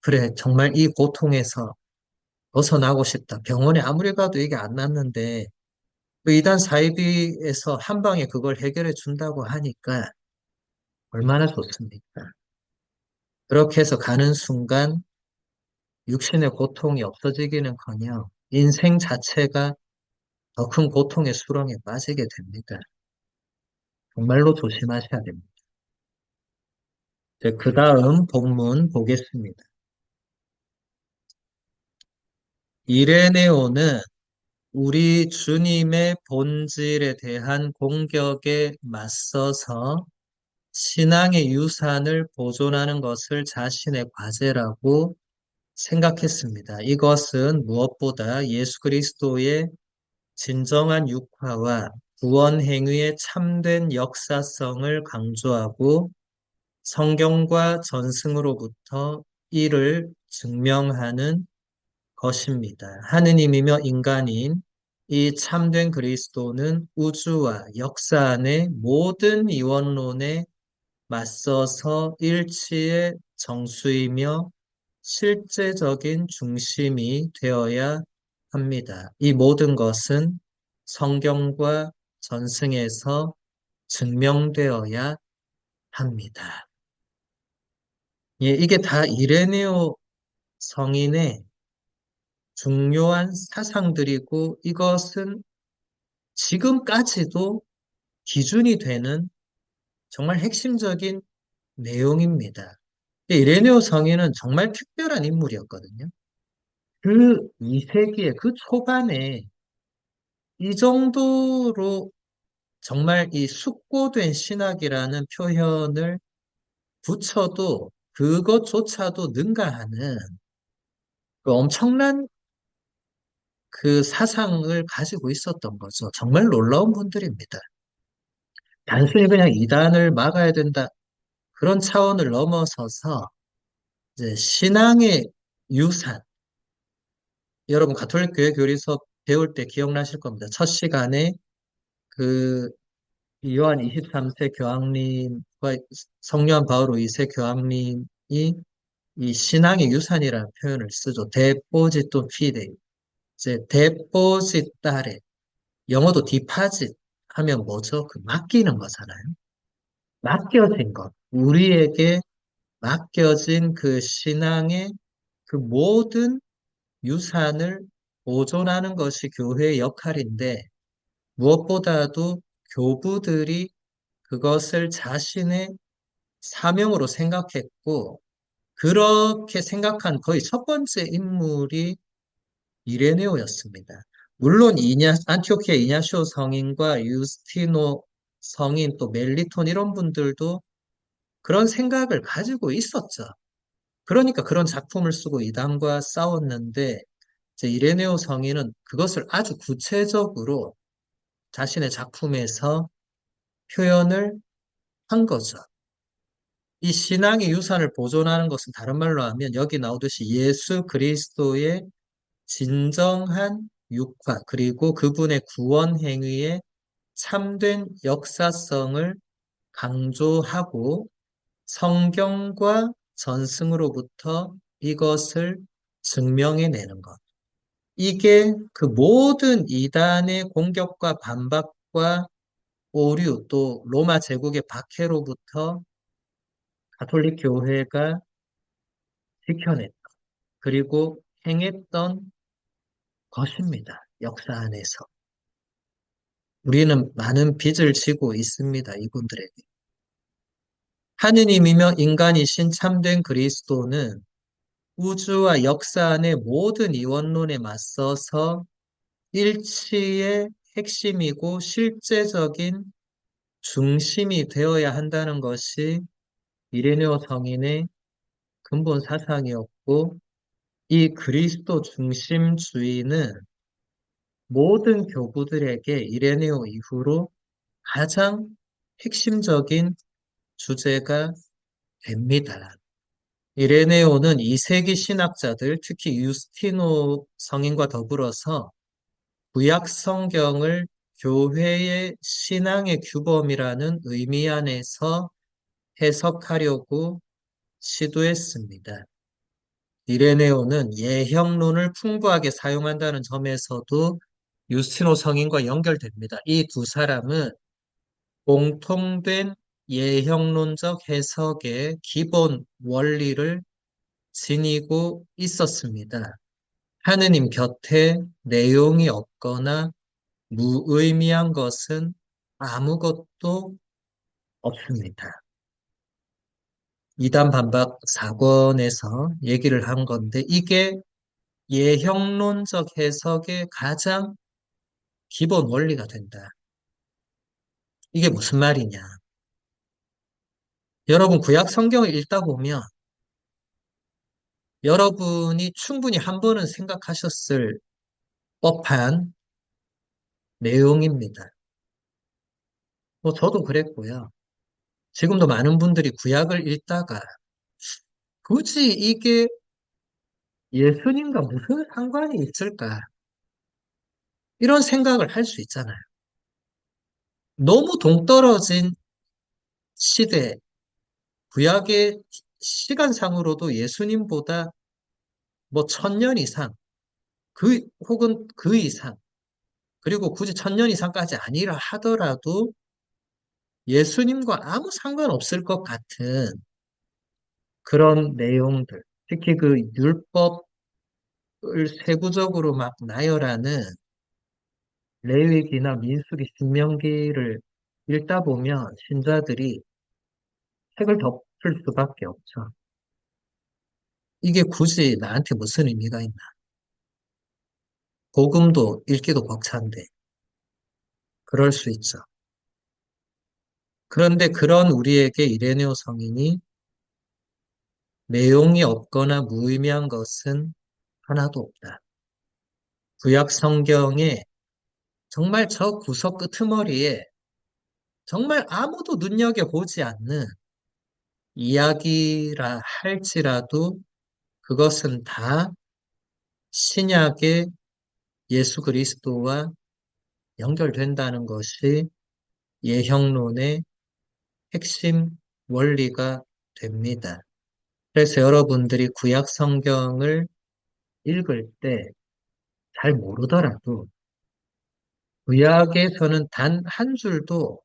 그래 정말 이 고통에서 벗어나고 싶다. 병원에 아무리 가도 이게 안 낫는데 그 이단 사이비에서 한 방에 그걸 해결해 준다고 하니까 얼마나 좋습니까? 그렇게 해서 가는 순간 육신의 고통이 없어지기는커녕 인생 자체가 더 큰 고통의 수렁에 빠지게 됩니다. 정말로 조심하셔야 됩니다. 그 다음 본문 보겠습니다. 이레네오는 우리 주님의 본질에 대한 공격에 맞서서 신앙의 유산을 보존하는 것을 자신의 과제라고 생각했습니다. 이것은 무엇보다 예수 그리스도의 진정한 육화와 구원 행위의 참된 역사성을 강조하고 성경과 전승으로부터 이를 증명하는 것입니다. 하느님이며 인간인 이 참된 그리스도는 우주와 역사 안의 모든 이원론에 맞서서 일치의 정수이며 실제적인 중심이 되어야 합니다. 이 모든 것은 성경과 전승에서 증명되어야 합니다. 예, 이게 다 이레네오 성인의 중요한 사상들이고 이것은 지금까지도 기준이 되는 정말 핵심적인 내용입니다. 이레네오 성인은 정말 특별한 인물이었거든요. 그 2세기의 그 초반에 이 정도로 정말 이 숙고된 신학이라는 표현을 붙여도 그것조차도 능가하는 그 엄청난 그 사상을 가지고 있었던 거죠. 정말 놀라운 분들입니다. 단순히 그냥 이단을 막아야 된다. 그런 차원을 넘어서서 이제 신앙의 유산. 여러분 가톨릭 교회 교리서 배울 때 기억나실 겁니다. 첫 시간에 그 요한 23세 교황님과 성요한 바오로 2세 교황님이 이 신앙의 유산이라는 표현을 쓰죠. 데포지토 피데이. 이제 데포지타레. 영어도 디파짓 하면 뭐죠? 그 맡기는 거잖아요. 맡겨진 것. 우리에게 맡겨진 그 신앙의 그 모든 유산을 보존하는 것이 교회의 역할인데 무엇보다도 교부들이 그것을 자신의 사명으로 생각했고 그렇게 생각한 거의 첫 번째 인물이 이레네오였습니다. 물론 안티오키아 이냐시오 성인과 유스티노 성인 또 멜리톤 이런 분들도 그런 생각을 가지고 있었죠. 그러니까 그런 작품을 쓰고 이단과 싸웠는데 이제 이레네오 성인은 그것을 아주 구체적으로 자신의 작품에서 표현을 한 거죠. 이 신앙의 유산을 보존하는 것은 다른 말로 하면 여기 나오듯이 예수 그리스도의 진정한 육화 그리고 그분의 구원 행위의 참된 역사성을 강조하고 성경과 전승으로부터 이것을 증명해내는 것. 이게 그 모든 이단의 공격과 반박과 오류 또 로마 제국의 박해로부터 가톨릭 교회가 지켜냈던 그리고 행했던 것입니다. 역사 안에서. 우리는 많은 빚을 지고 있습니다. 이분들에게. 하느님이며 인간이신 참된 그리스도는 우주와 역사 안의 모든 이원론에 맞서서 일치의 핵심이고 실제적인 중심이 되어야 한다는 것이 이레네오 성인의 근본 사상이었고 이 그리스도 중심주의는 모든 교부들에게 이레네오 이후로 가장 핵심적인 주제가 됩니다. 이레네오는 2세기 신학자들, 특히 유스티노 성인과 더불어서 구약 성경을 교회의 신앙의 규범이라는 의미 안에서 해석하려고 시도했습니다. 이레네오는 예형론을 풍부하게 사용한다는 점에서도 유스티노 성인과 연결됩니다. 이 두 사람은 공통된 예형론적 해석의 기본 원리를 지니고 있었습니다. 하느님 곁에 내용이 없거나 무의미한 것은 아무것도 없습니다. 이단 반박 4권에서 얘기를 한 건데 이게 예형론적 해석의 가장 기본 원리가 된다. 이게 무슨 말이냐? 여러분 구약 성경을 읽다 보면 여러분이 충분히 한 번은 생각하셨을 법한 내용입니다. 뭐 저도 그랬고요. 지금도 많은 분들이 구약을 읽다가 굳이 이게 예수님과 무슨 상관이 있을까? 이런 생각을 할 수 있잖아요. 너무 동떨어진 시대, 구약의 시간상으로도 예수님보다 뭐 1000년 이상, 혹은 그 이상, 그리고 굳이 1000년 이상까지 아니라 하더라도 예수님과 아무 상관없을 것 같은 그런 내용들, 특히 그 율법을 세부적으로 막 나열하는 레위기나 민수기, 신명기를 읽다 보면 신자들이 책을 덮을 수밖에 없죠. 이게 굳이 나한테 무슨 의미가 있나? 복음도 읽기도 벅찬데 그럴 수 있죠. 그런데 그런 우리에게 이레네오 성인이 내용이 없거나 무의미한 것은 하나도 없다. 구약 성경에 정말 저 구석 끄트머리에 정말 아무도 눈여겨보지 않는 이야기라 할지라도 그것은 다 신약의 예수 그리스도와 연결된다는 것이 예형론의 핵심 원리가 됩니다. 그래서 여러분들이 구약 성경을 읽을 때 잘 모르더라도 구약에서는 단 한 줄도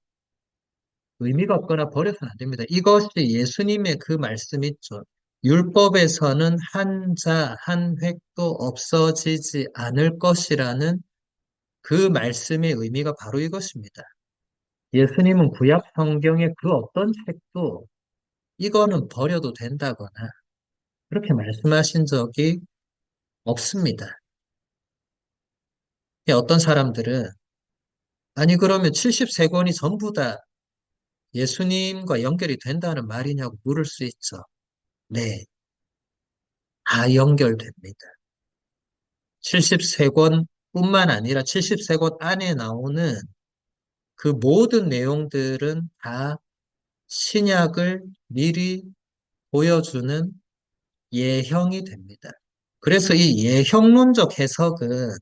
의미가 없거나 버려서는 안 됩니다. 이것이 예수님의 그 말씀 있죠. 율법에서는 한 자, 한 획도 없어지지 않을 것이라는 그 말씀의 의미가 바로 이것입니다. 예수님은 구약 성경의 그 어떤 책도 이거는 버려도 된다거나 그렇게 말씀하신 적이 없습니다. 어떤 사람들은 아니 그러면 73권이 전부 다 예수님과 연결이 된다는 말이냐고 물을 수 있죠. 네, 다 연결됩니다. 73권뿐만 아니라 73권 안에 나오는 그 모든 내용들은 다 신약을 미리 보여주는 예형이 됩니다. 그래서 이 예형론적 해석은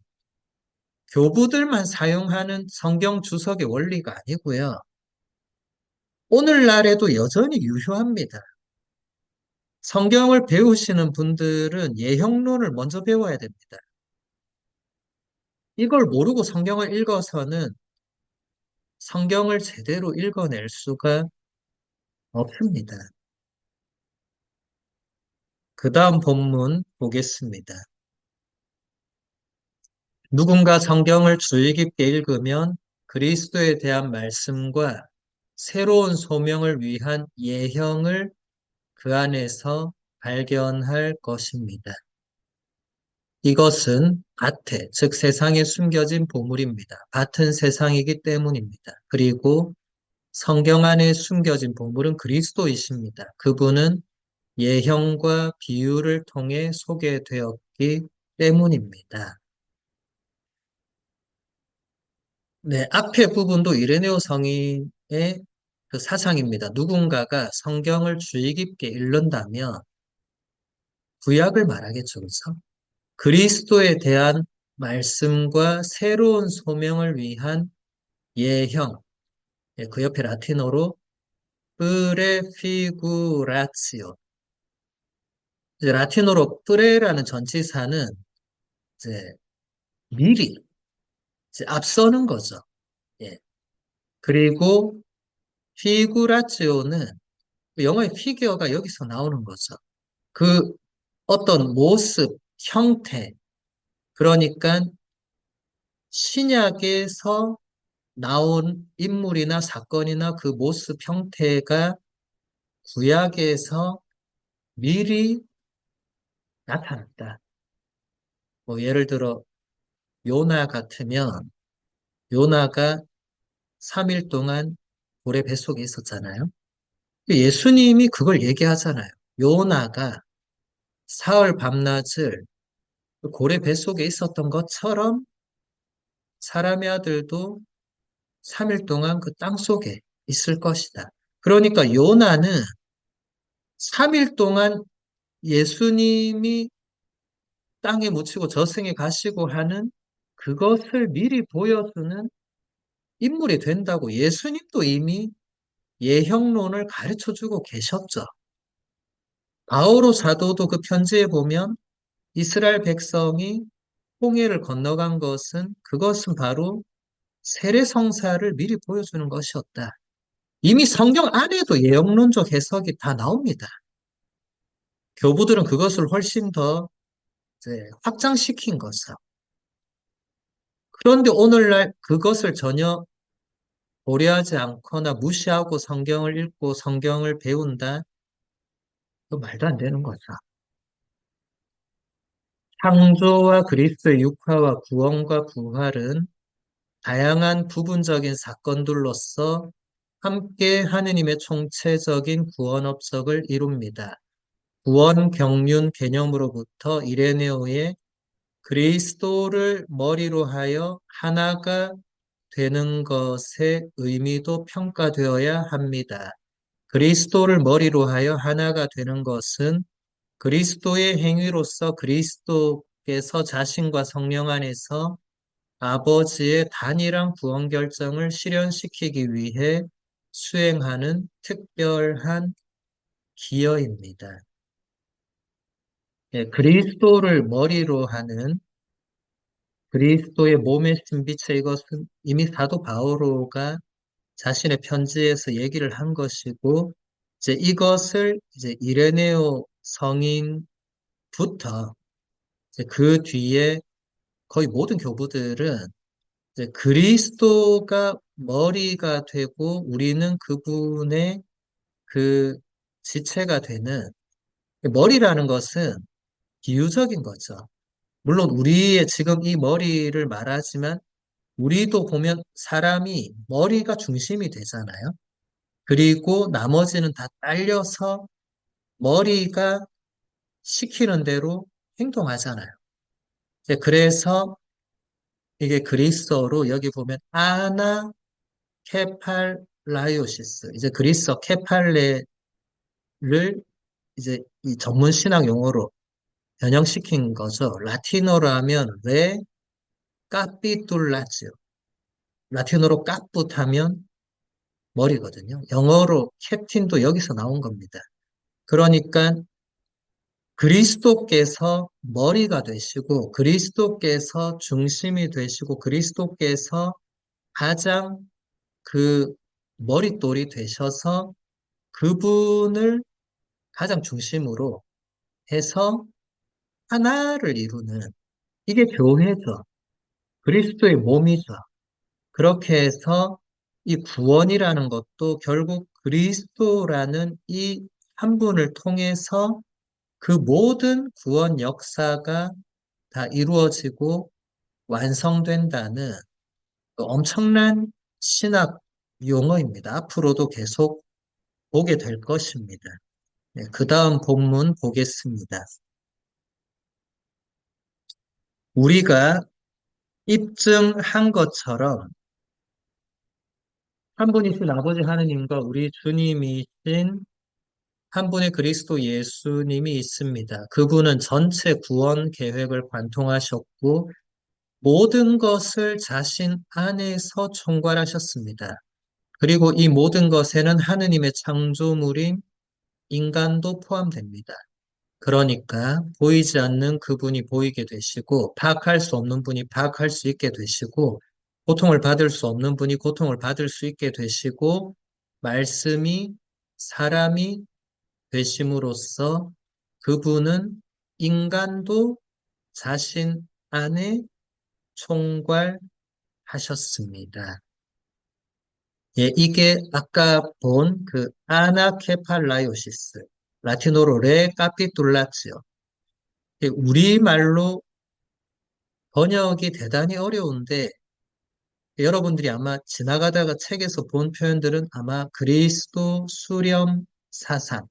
교부들만 사용하는 성경 주석의 원리가 아니고요. 오늘날에도 여전히 유효합니다. 성경을 배우시는 분들은 예형론을 먼저 배워야 됩니다. 이걸 모르고 성경을 읽어서는 성경을 제대로 읽어낼 수가 없습니다. 그 다음 본문 보겠습니다. 누군가 성경을 주의 깊게 읽으면 그리스도에 대한 말씀과 새로운 소명을 위한 예형을 그 안에서 발견할 것입니다. 이것은 밭에, 즉 세상에 숨겨진 보물입니다. 밭은 세상이기 때문입니다. 그리고 성경 안에 숨겨진 보물은 그리스도이십니다. 그분은 예형과 비유를 통해 소개되었기 때문입니다. 네, 앞에 부분도 이레네오 성인의 그 사상입니다. 누군가가 성경을 주의 깊게 읽는다면 구약을 말하겠죠, 그렇죠? 그리스도에 대한 말씀과 새로운 소명을 위한 예형, 예, 그 옆에 라틴어로 프레피구라치오, 이제 라틴어로 프레라는 전치사는 이제 미리, 이제 앞서는 거죠. 예. 그리고 피구라치오는 그 영어의 피규어가 여기서 나오는 거죠. 그 어떤 모습, 형태, 그러니까 신약에서 나온 인물이나 사건이나 그 모습 형태가 구약에서 미리 나타났다. 뭐 예를 들어 요나 같으면 요나가 3일 동안 고래 뱃속에 있었잖아요. 예수님이 그걸 얘기하잖아요. 요나가 사흘 밤낮을 그 고래 뱃속에 있었던 것처럼 사람의 아들도 3일 동안 그 땅 속에 있을 것이다. 그러니까 요나는 3일 동안 예수님이 땅에 묻히고 저승에 가시고 하는 그것을 미리 보여주는 인물이 된다고 예수님도 이미 예형론을 가르쳐 주고 계셨죠. 바오로 사도도 그 편지에 보면 이스라엘 백성이 홍해를 건너간 것은 그것은 바로 세례성사를 미리 보여주는 것이었다. 이미 성경 안에도 예언론적 해석이 다 나옵니다. 교부들은 그것을 훨씬 더 이제 확장시킨 거죠. 그런데 오늘날 그것을 전혀 고려하지 않거나 무시하고 성경을 읽고 성경을 배운다? 그 말도 안 되는 거죠. 창조와 그리스도의 육화와 구원과 부활은 다양한 부분적인 사건들로서 함께 하느님의 총체적인 구원 업적을 이룹니다. 구원 경륜 개념으로부터 이레네오의 그리스도를 머리로 하여 하나가 되는 것의 의미도 평가되어야 합니다. 그리스도를 머리로 하여 하나가 되는 것은 그리스도의 행위로서 그리스도께서 자신과 성령 안에서 아버지의 단일한 구원 결정을 실현시키기 위해 수행하는 특별한 기여입니다. 예, 그리스도를 머리로 하는 그리스도의 몸의 신비체 이것은 이미 사도 바오로가 자신의 편지에서 얘기를 한 것이고 이제 이것을 이제 이레네오 성인부터 이제 그 뒤에 거의 모든 교부들은 이제 그리스도가 머리가 되고 우리는 그분의 그 지체가 되는 머리라는 것은 비유적인 거죠. 물론 우리의 지금 이 머리를 말하지만 우리도 보면 사람이 머리가 중심이 되잖아요. 그리고 나머지는 다 딸려서 머리가 시키는 대로 행동하잖아요. 그래서 이게 그리스어로 여기 보면 아나 케팔라이오시스 이제 그리스어 케팔레를 이제 이 전문 신학 용어로 변형시킨 거죠. 라틴어로 하면 레 까피툴라지오 라틴어로 까풋하면 머리거든요. 영어로 캡틴도 여기서 나온 겁니다. 그러니까 그리스도께서 머리가 되시고 그리스도께서 중심이 되시고 그리스도께서 가장 그 머릿돌이 되셔서 그분을 가장 중심으로 해서 하나를 이루는 이게 교회죠. 그리스도의 몸이죠. 그렇게 해서 이 구원이라는 것도 결국 그리스도라는 이 한 분을 통해서 그 모든 구원 역사가 다 이루어지고 완성된다는 그 엄청난 신학 용어입니다. 앞으로도 계속 보게 될 것입니다. 네, 그 다음 본문 보겠습니다. 우리가 입증한 것처럼 한 분이신 아버지 하느님과 우리 주님이신 한 분의 그리스도 예수님이 있습니다. 그분은 전체 구원 계획을 관통하셨고 모든 것을 자신 안에서 총괄하셨습니다. 그리고 이 모든 것에는 하느님의 창조물인 인간도 포함됩니다. 그러니까 보이지 않는 그분이 보이게 되시고 파악할 수 없는 분이 파악할 수 있게 되시고 고통을 받을 수 없는 분이 고통을 받을 수 있게 되시고, 말씀이 사람이 되심으로써 그분은 인간도 자신 안에 총괄하셨습니다. 예, 이게 아까 본 그 아나케팔라요시스, 라틴어로 레 카피툴라치오. 우리말로 번역이 대단히 어려운데 여러분들이 아마 지나가다가 책에서 본 표현들은 아마 그리스도 수렴 사상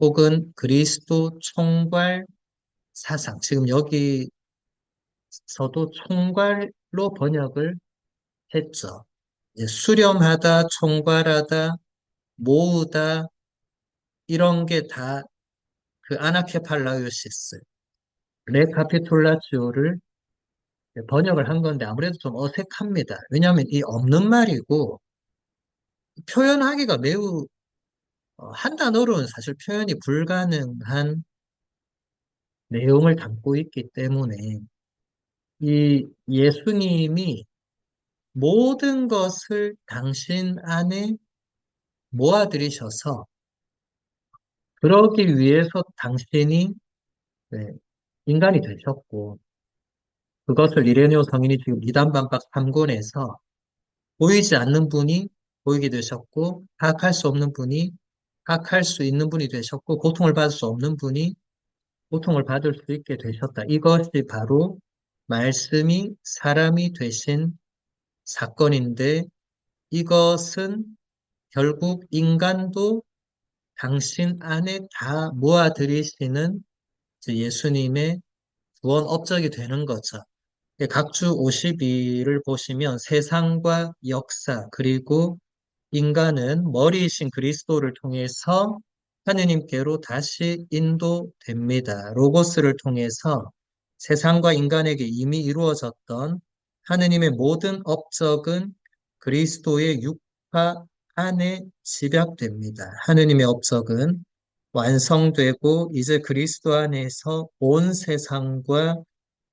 혹은 그리스도 총괄 사상. 지금 여기서도 총괄로 번역을 했죠. 이제 수렴하다, 총괄하다, 모으다 이런 게 다 그 아나케팔라요시스, 레카피툴라치오를 번역을 한 건데 아무래도 좀 어색합니다. 왜냐하면 이 없는 말이고 표현하기가 매우 한 단어로는 사실 표현이 불가능한 내용을 담고 있기 때문에 이 예수님이 모든 것을 당신 안에 모아들이셔서 그러기 위해서 당신이 네, 인간이 되셨고 그것을 이레네오 성인이 지금 이단반박 3권에서 보이지 않는 분이 보이게 되셨고 파악할 수 없는 분이 파악할 수 있는 분이 되셨고 고통을 받을 수 없는 분이 고통을 받을 수 있게 되셨다. 이것이 바로 말씀이 사람이 되신 사건인데 이것은 결국 인간도 당신 안에 다 모아들이시는 이제 예수님의 구원 업적이 되는 거죠. 각주 52를 보시면 세상과 역사 그리고 인간은 머리이신 그리스도를 통해서 하느님께로 다시 인도됩니다. 로고스를 통해서 세상과 인간에게 이미 이루어졌던 하느님의 모든 업적은 그리스도의 육화 안에 집약됩니다. 하느님의 업적은 완성되고 이제 그리스도 안에서 온 세상과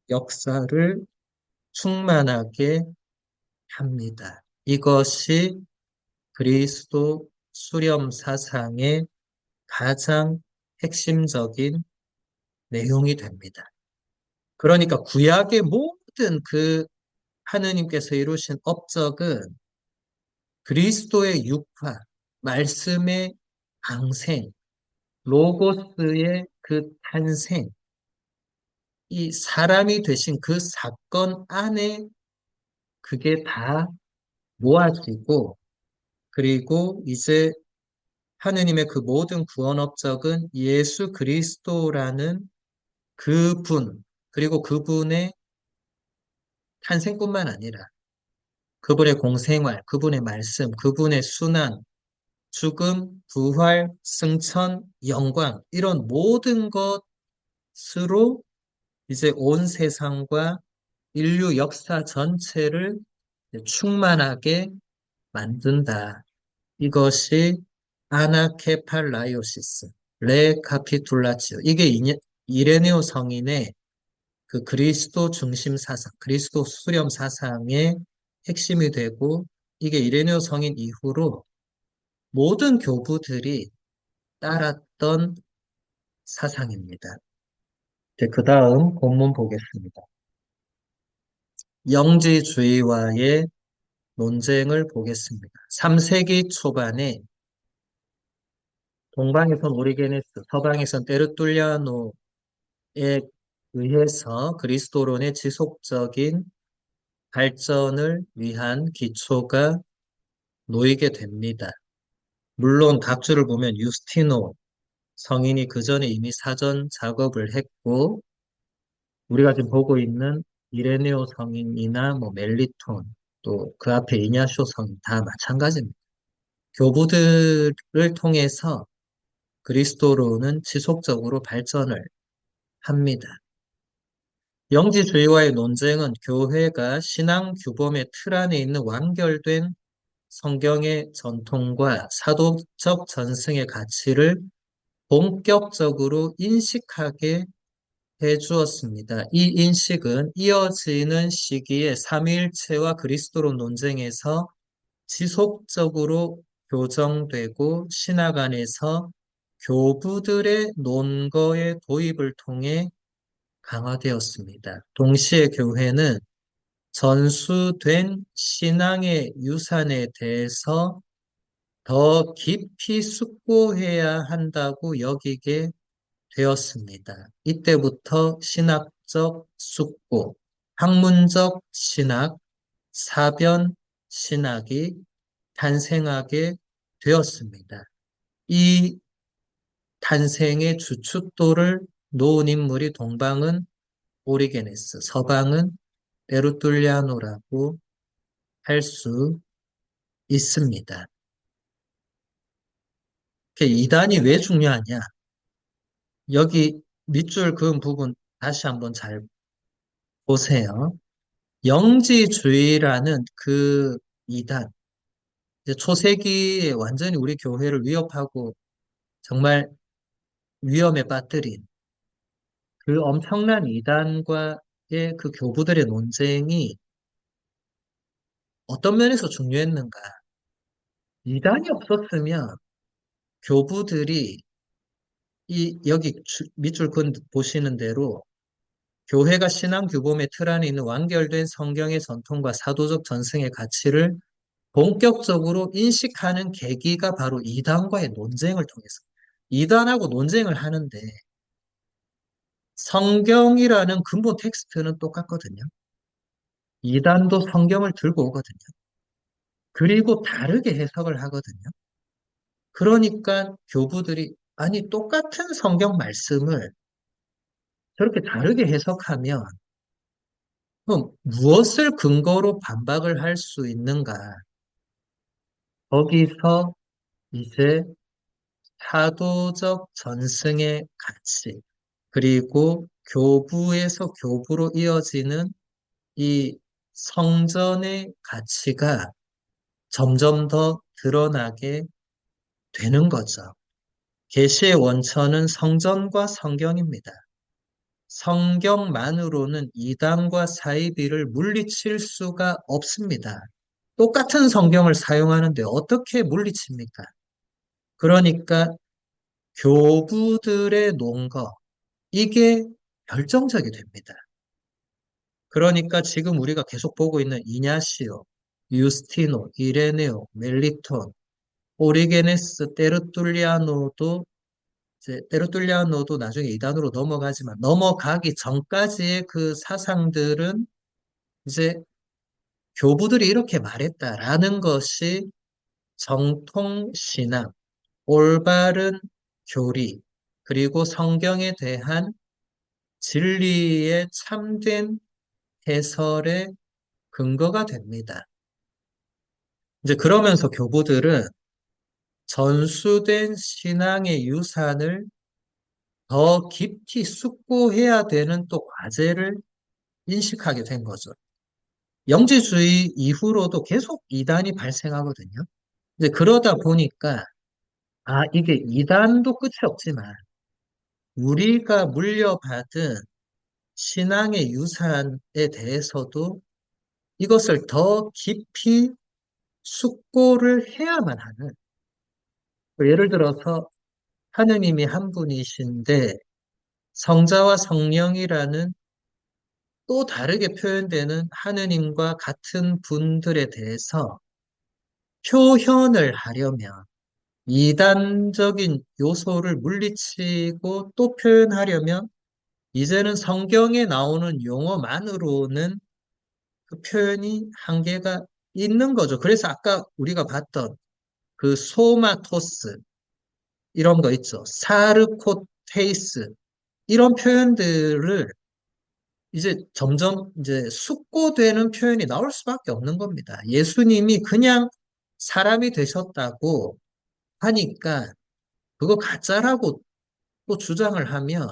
역사를 충만하게 합니다. 이것이 그리스도 수렴 사상의 가장 핵심적인 내용이 됩니다. 그러니까 구약의 모든 그 하느님께서 이루신 업적은 그리스도의 육화, 말씀의 강생, 로고스의 그 탄생, 이 사람이 되신 그 사건 안에 그게 다 모아지고 그리고 이제 하느님의 그 모든 구원 업적은 예수 그리스도라는 그분, 그리고 그분의 탄생뿐만 아니라 그분의 공생활, 그분의 말씀, 그분의 순환, 죽음, 부활, 승천, 영광, 이런 모든 것으로 이제 온 세상과 인류 역사 전체를 충만하게 만든다. 이것이 아나케팔라이오시스, 레카피툴라치오. 이게 이레네오 성인의 그 그리스도 중심 사상, 그리스도 수렴 사상의 핵심이 되고 이게 이레네오 성인 이후로 모든 교부들이 따랐던 사상입니다. 그 다음 본문 보겠습니다. 영지주의와의 논쟁을 보겠습니다. 3세기 초반에 동방에선 오리게네스, 서방에선 테르툴리아노에 의해서 그리스도론의 지속적인 발전을 위한 기초가 놓이게 됩니다. 물론 각주를 보면 유스티노 성인이 그 전에 이미 사전 작업을 했고 우리가 지금 보고 있는 이레네오 성인이나 뭐 멜리톤 또 그 앞에 이냐쇼 성인 다 마찬가지입니다. 교부들을 통해서 그리스도로는 지속적으로 발전을 합니다. 영지주의와의 논쟁은 교회가 신앙 규범의 틀 안에 있는 완결된 성경의 전통과 사도적 전승의 가치를 본격적으로 인식하게 주었습니다. 이 인식은 이어지는 시기에 삼위일체와 그리스도로 논쟁에서 지속적으로 교정되고 신학 안에서 교부들의 논거의 도입을 통해 강화되었습니다. 동시에 교회는 전수된 신앙의 유산에 대해서 더 깊이 숙고해야 한다고 여기게 되었습니다. 이때부터 신학적 숙고, 학문적 신학, 사변 신학이 탄생하게 되었습니다. 이 탄생의 주춧돌을 놓은 인물이 동방은 오리게네스, 서방은 베르툴리아노라고 할 수 있습니다. 이단이 왜 중요하냐? 여기 밑줄 그은 부분 다시 한번 잘 보세요. 영지주의라는 그 이단, 이제 초세기에 완전히 우리 교회를 위협하고 정말 위험에 빠뜨린 그 엄청난 이단과의 그 교부들의 논쟁이 어떤 면에서 중요했는가? 이단이 없었으면 교부들이 여기 밑줄 근 보시는 대로 교회가 신앙 규범의 틀 안에 있는 완결된 성경의 전통과 사도적 전승의 가치를 본격적으로 인식하는 계기가 바로 이단과의 논쟁을 통해서 이단하고 논쟁을 하는데 성경이라는 근본 텍스트는 똑같거든요. 이단도 성경을 들고 오거든요. 그리고 다르게 해석을 하거든요. 그러니까 교부들이 아니 똑같은 성경 말씀을 저렇게 다르게 해석하면 그럼 무엇을 근거로 반박을 할 수 있는가? 거기서 이제 사도적 전승의 가치, 그리고 교부에서 교부로 이어지는 이 성전의 가치가 점점 더 드러나게 되는 거죠. 계시의 원천은 성전과 성경입니다. 성경만으로는 이단과 사이비를 물리칠 수가 없습니다. 똑같은 성경을 사용하는데 어떻게 물리칩니까? 그러니까 교부들의 논거, 이게 결정적이 됩니다. 그러니까 지금 우리가 계속 보고 있는 이냐시오, 유스티노, 이레네오, 멜리톤, 오리게네스, 테르툴리아노도 나중에 이단으로 넘어가지만 넘어가기 전까지의 그 사상들은 이제 교부들이 이렇게 말했다라는 것이 정통 신앙, 올바른 교리, 그리고 성경에 대한 진리의 참된 해설의 근거가 됩니다. 이제 그러면서 교부들은 전수된 신앙의 유산을 더 깊이 숙고해야 되는 또 과제를 인식하게 된 거죠. 영지주의 이후로도 계속 이단이 발생하거든요. 이제 그러다 보니까, 이게 이단도 끝이 없지만, 우리가 물려받은 신앙의 유산에 대해서도 이것을 더 깊이 숙고를 해야만 하는, 예를 들어서 하느님이 한 분이신데, 성자와 성령이라는 또 다르게 표현되는 하느님과 같은 분들에 대해서 표현을 하려면 이단적인 요소를 물리치고 또 표현하려면 이제는 성경에 나오는 용어만으로는 그 표현이 한계가 있는 거죠. 그래서 아까 우리가 봤던 그 소마토스 이런 거 있죠. 사르코테이스 이런 표현들을 이제 점점 이제 숙고되는 표현이 나올 수밖에 없는 겁니다. 예수님이 그냥 사람이 되셨다고 하니까 그거 가짜라고 또 주장을 하면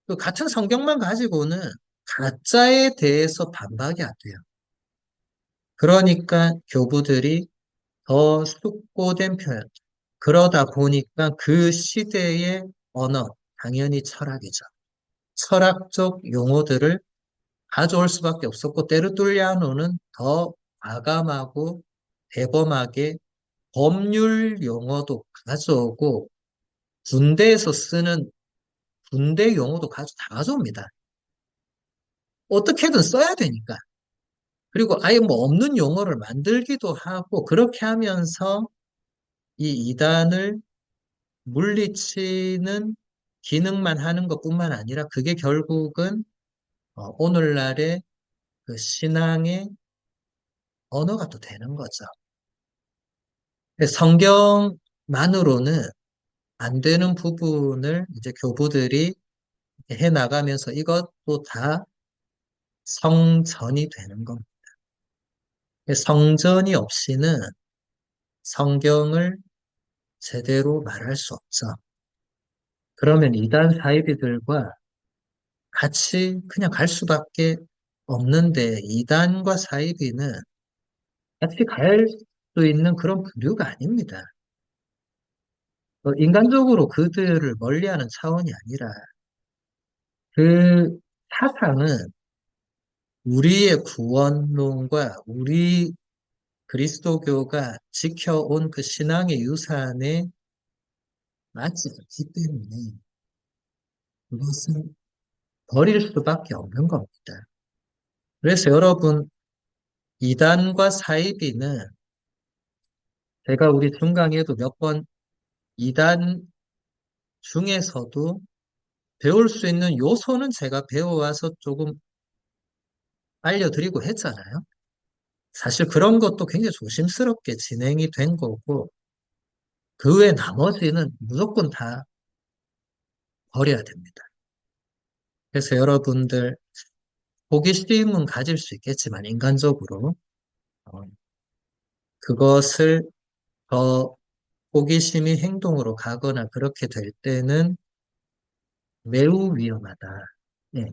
그 같은 성경만 가지고는 가짜에 대해서 반박이 안 돼요. 그러니까 교부들이 더 숙고된 표현. 그러다 보니까 그 시대의 언어, 당연히 철학이죠. 철학적 용어들을 가져올 수밖에 없었고, 때르툴리아노는 더 과감하고 대범하게 법률 용어도 가져오고, 군대에서 쓰는 군대 용어도 다 가져옵니다. 어떻게든 써야 되니까. 그리고 아예 뭐 없는 용어를 만들기도 하고, 그렇게 하면서 이 이단을 물리치는 기능만 하는 것뿐만 아니라 그게 결국은 오늘날의 그 신앙의 언어가 또 되는 거죠. 근데 성경만으로는 안 되는 부분을 이제 교부들이 해 나가면서 이것도 다 성전이 되는 겁니다. 성전이 없이는 성경을 제대로 말할 수 없죠. 그러면 이단 사이비들과 같이 그냥 갈 수밖에 없는데 이단과 사이비는 같이 갈 수 있는 그런 부류가 아닙니다. 인간적으로 그들을 멀리하는 차원이 아니라 그 사상은 우리의 구원론과 우리 그리스도교가 지켜온 그 신앙의 유산에 맞지 않기 때문에 그것은 버릴 수밖에 없는 겁니다. 그래서 여러분, 이단과 사이비는 제가 우리 중강에도 몇 번 이단 중에서도 배울 수 있는 요소는 제가 배워와서 조금 알려드리고 했잖아요. 사실 그런 것도 굉장히 조심스럽게 진행이 된 거고, 그 외 나머지는 무조건 다 버려야 됩니다. 그래서 여러분들, 호기심은 가질 수 있겠지만, 인간적으로, 어, 그것을 더 호기심이 행동으로 가거나 그렇게 될 때는 매우 위험하다. 예.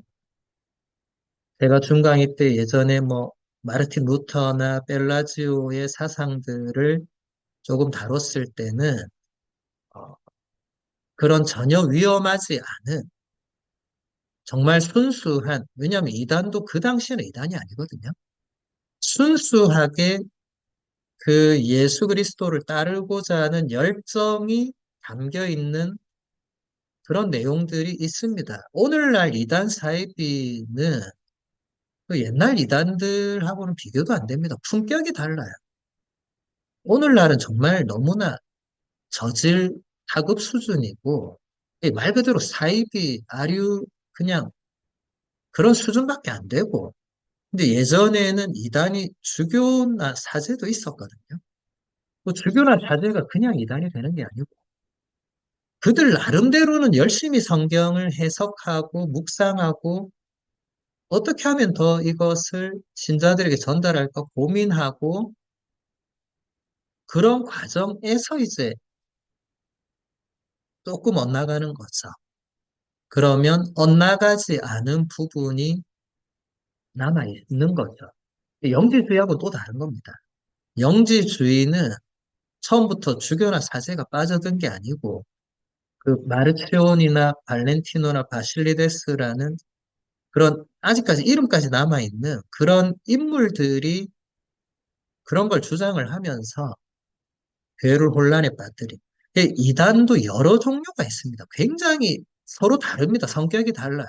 제가 중강의 때 예전에 뭐, 마르틴 루터나 벨라지오의 사상들을 조금 다뤘을 때는, 어, 그런 전혀 위험하지 않은 정말 순수한, 왜냐하면 이단도 그 당시에는 이단이 아니거든요. 순수하게 그 예수 그리스도를 따르고자 하는 열정이 담겨 있는 그런 내용들이 있습니다. 오늘날 이단 사이비는 그 옛날 이단들하고는 비교도 안 됩니다. 품격이 달라요. 오늘날은 정말 너무나 저질 하급 수준이고, 말 그대로 사이비, 아류, 그냥 그런 수준밖에 안 되고, 근데 예전에는 이단이 주교나 사제도 있었거든요. 뭐 주교나 사제가 그냥 이단이 되는 게 아니고 그들 나름대로는 열심히 성경을 해석하고 묵상하고 어떻게 하면 더 이것을 신자들에게 전달할까 고민하고 그런 과정에서 이제 조금 엇나가는 거죠. 그러면 엇나가지 않은 부분이 남아 있는 거죠. 영지주의하고 또 다른 겁니다. 영지주의는 처음부터 주교나 사제가 빠져든 게 아니고 그 마르치온이나 발렌티노나 바실리데스라는 그런 아직까지 이름까지 남아있는 그런 인물들이 그런 걸 주장을 하면서 교회를 혼란에 빠뜨린. 이단도 여러 종류가 있습니다. 굉장히 서로 다릅니다. 성격이 달라요.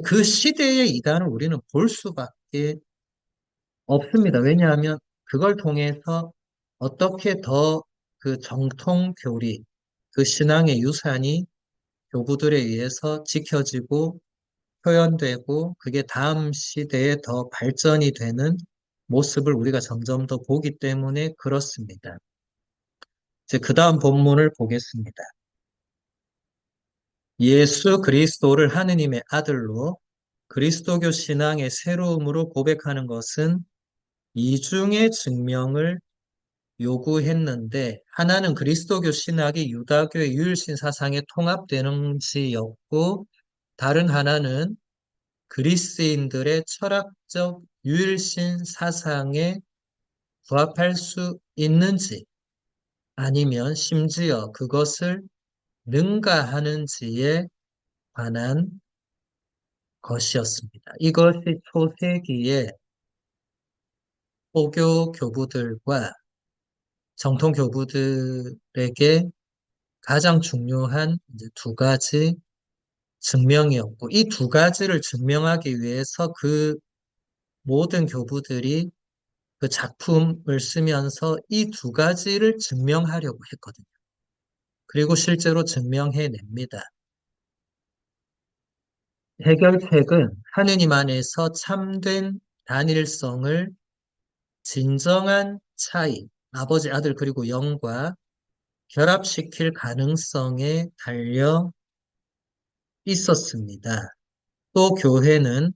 그 시대의 이단을 우리는 볼 수밖에 없습니다. 왜냐하면 그걸 통해서 어떻게 더 그 정통 교리, 그 신앙의 유산이 교부들에 의해서 지켜지고 표현되고 그게 다음 시대에 더 발전이 되는 모습을 우리가 점점 더 보기 때문에 그렇습니다. 이제 그 다음 본문을 보겠습니다. 예수 그리스도를 하느님의 아들로 그리스도교 신앙의 새로움으로 고백하는 것은 이중의 증명을 요구했는데 하나는 그리스도교 신학이 유다교의 유일신 사상에 통합되는지였고 다른 하나는 그리스인들의 철학적 유일신 사상에 부합할 수 있는지 아니면 심지어 그것을 능가하는지에 관한 것이었습니다. 이것이 초세기에 포교 교부들과 정통 교부들에게 가장 중요한 이제 두 가지 증명이었고, 이 두 가지를 증명하기 위해서 그 모든 교부들이 그 작품을 쓰면서 이 두 가지를 증명하려고 했거든요. 그리고 실제로 증명해냅니다. 해결책은 하느님 안에서 참된 단일성을 진정한 차이, 아버지, 아들, 그리고 영과 결합시킬 가능성에 달려 있었습니다. 또 교회는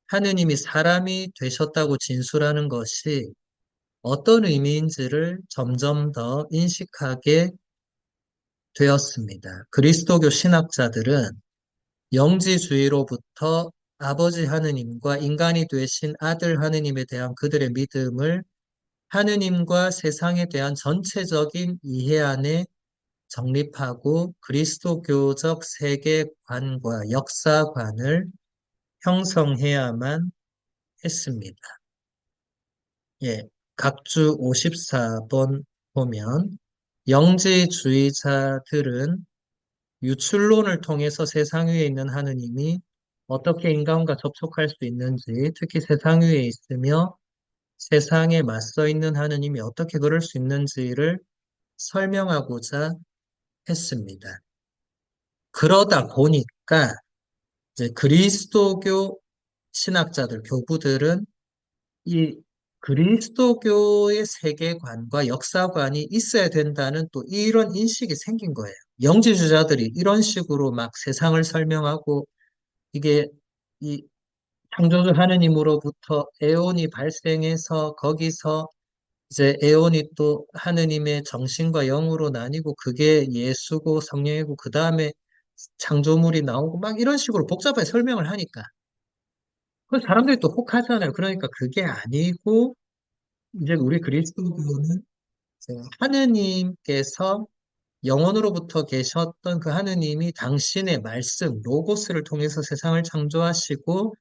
하느님이 사람이 되셨다고 진술하는 것이 어떤 의미인지를 점점 더 인식하게 되었습니다. 그리스도교 신학자들은 영지주의로부터 아버지 하느님과 인간이 되신 아들 하느님에 대한 그들의 믿음을 하느님과 세상에 대한 전체적인 이해 안에 정립하고 그리스도교적 세계관과 역사관을 형성해야만 했습니다. 예, 각주 54번 보면 영지주의자들은 유출론을 통해서 세상 위에 있는 하느님이 어떻게 인간과 접촉할 수 있는지, 특히 세상 위에 있으며 세상에 맞서 있는 하느님이 어떻게 그럴 수 있는지를 설명하고자 했습니다. 그러다 보니까 이제 그리스도교 신학자들, 교부들은 이 그리스도교의 세계관과 역사관이 있어야 된다는 또 이런 인식이 생긴 거예요. 영지주자들이 이런 식으로 막 세상을 설명하고 이게 이 창조주 하느님으로부터 에온이 발생해서 거기서 이제 에온이 또 하느님의 정신과 영으로 나뉘고 그게 예수고 성령이고 그 다음에 창조물이 나오고 막 이런 식으로 복잡하게 설명을 하니까 그 사람들이 또 혹하잖아요. 그러니까 그게 아니고 이제 우리 그리스도교는 이제 하느님께서 영원으로부터 계셨던 그 하느님이 당신의 말씀, 로고스를 통해서 세상을 창조하시고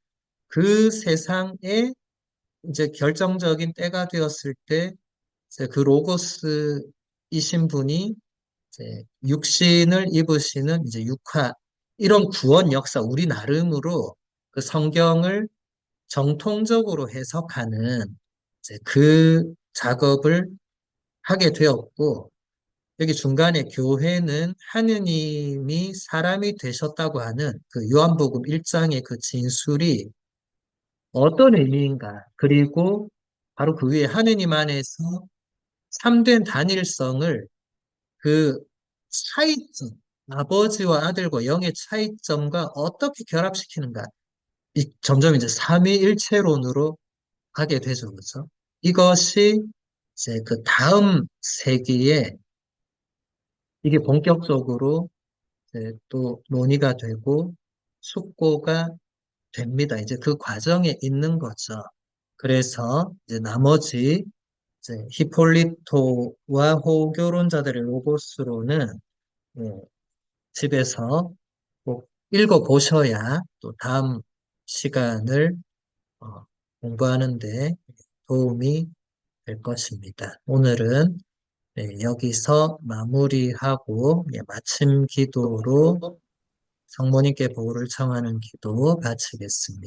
그 세상에 이제 결정적인 때가 되었을 때 이제 그 로고스이신 분이 이제 육신을 입으시는 이제 육화 이런 구원 역사 우리 나름으로 그 성경을 정통적으로 해석하는 이제 그 작업을 하게 되었고 여기 중간에 교회는 하느님이 사람이 되셨다고 하는 그 요한복음 1장의 그 진술이 어떤 의미인가 그리고 바로 그 위에 하느님 안에서 참된 단일성을 그 차이점, 아버지와 아들과 영의 차이점과 어떻게 결합시키는가. 점점 이제 삼위일체론으로 하게 되죠. 그렇죠? 이것이 이제 그 다음 세기에 이게 본격적으로 이제 또 논의가 되고 숙고가 됩니다. 이제 그 과정에 있는 거죠. 그래서 이제 나머지 이제 히폴리토와 호교론자들의 로고스로는 예, 집에서 꼭 읽어보셔야 또 다음 시간을 어, 공부하는데 도움이 될 것입니다. 오늘은 여기서 마무리하고 마침 기도로 성모님께 보호를 청하는 기도 바치겠습니다.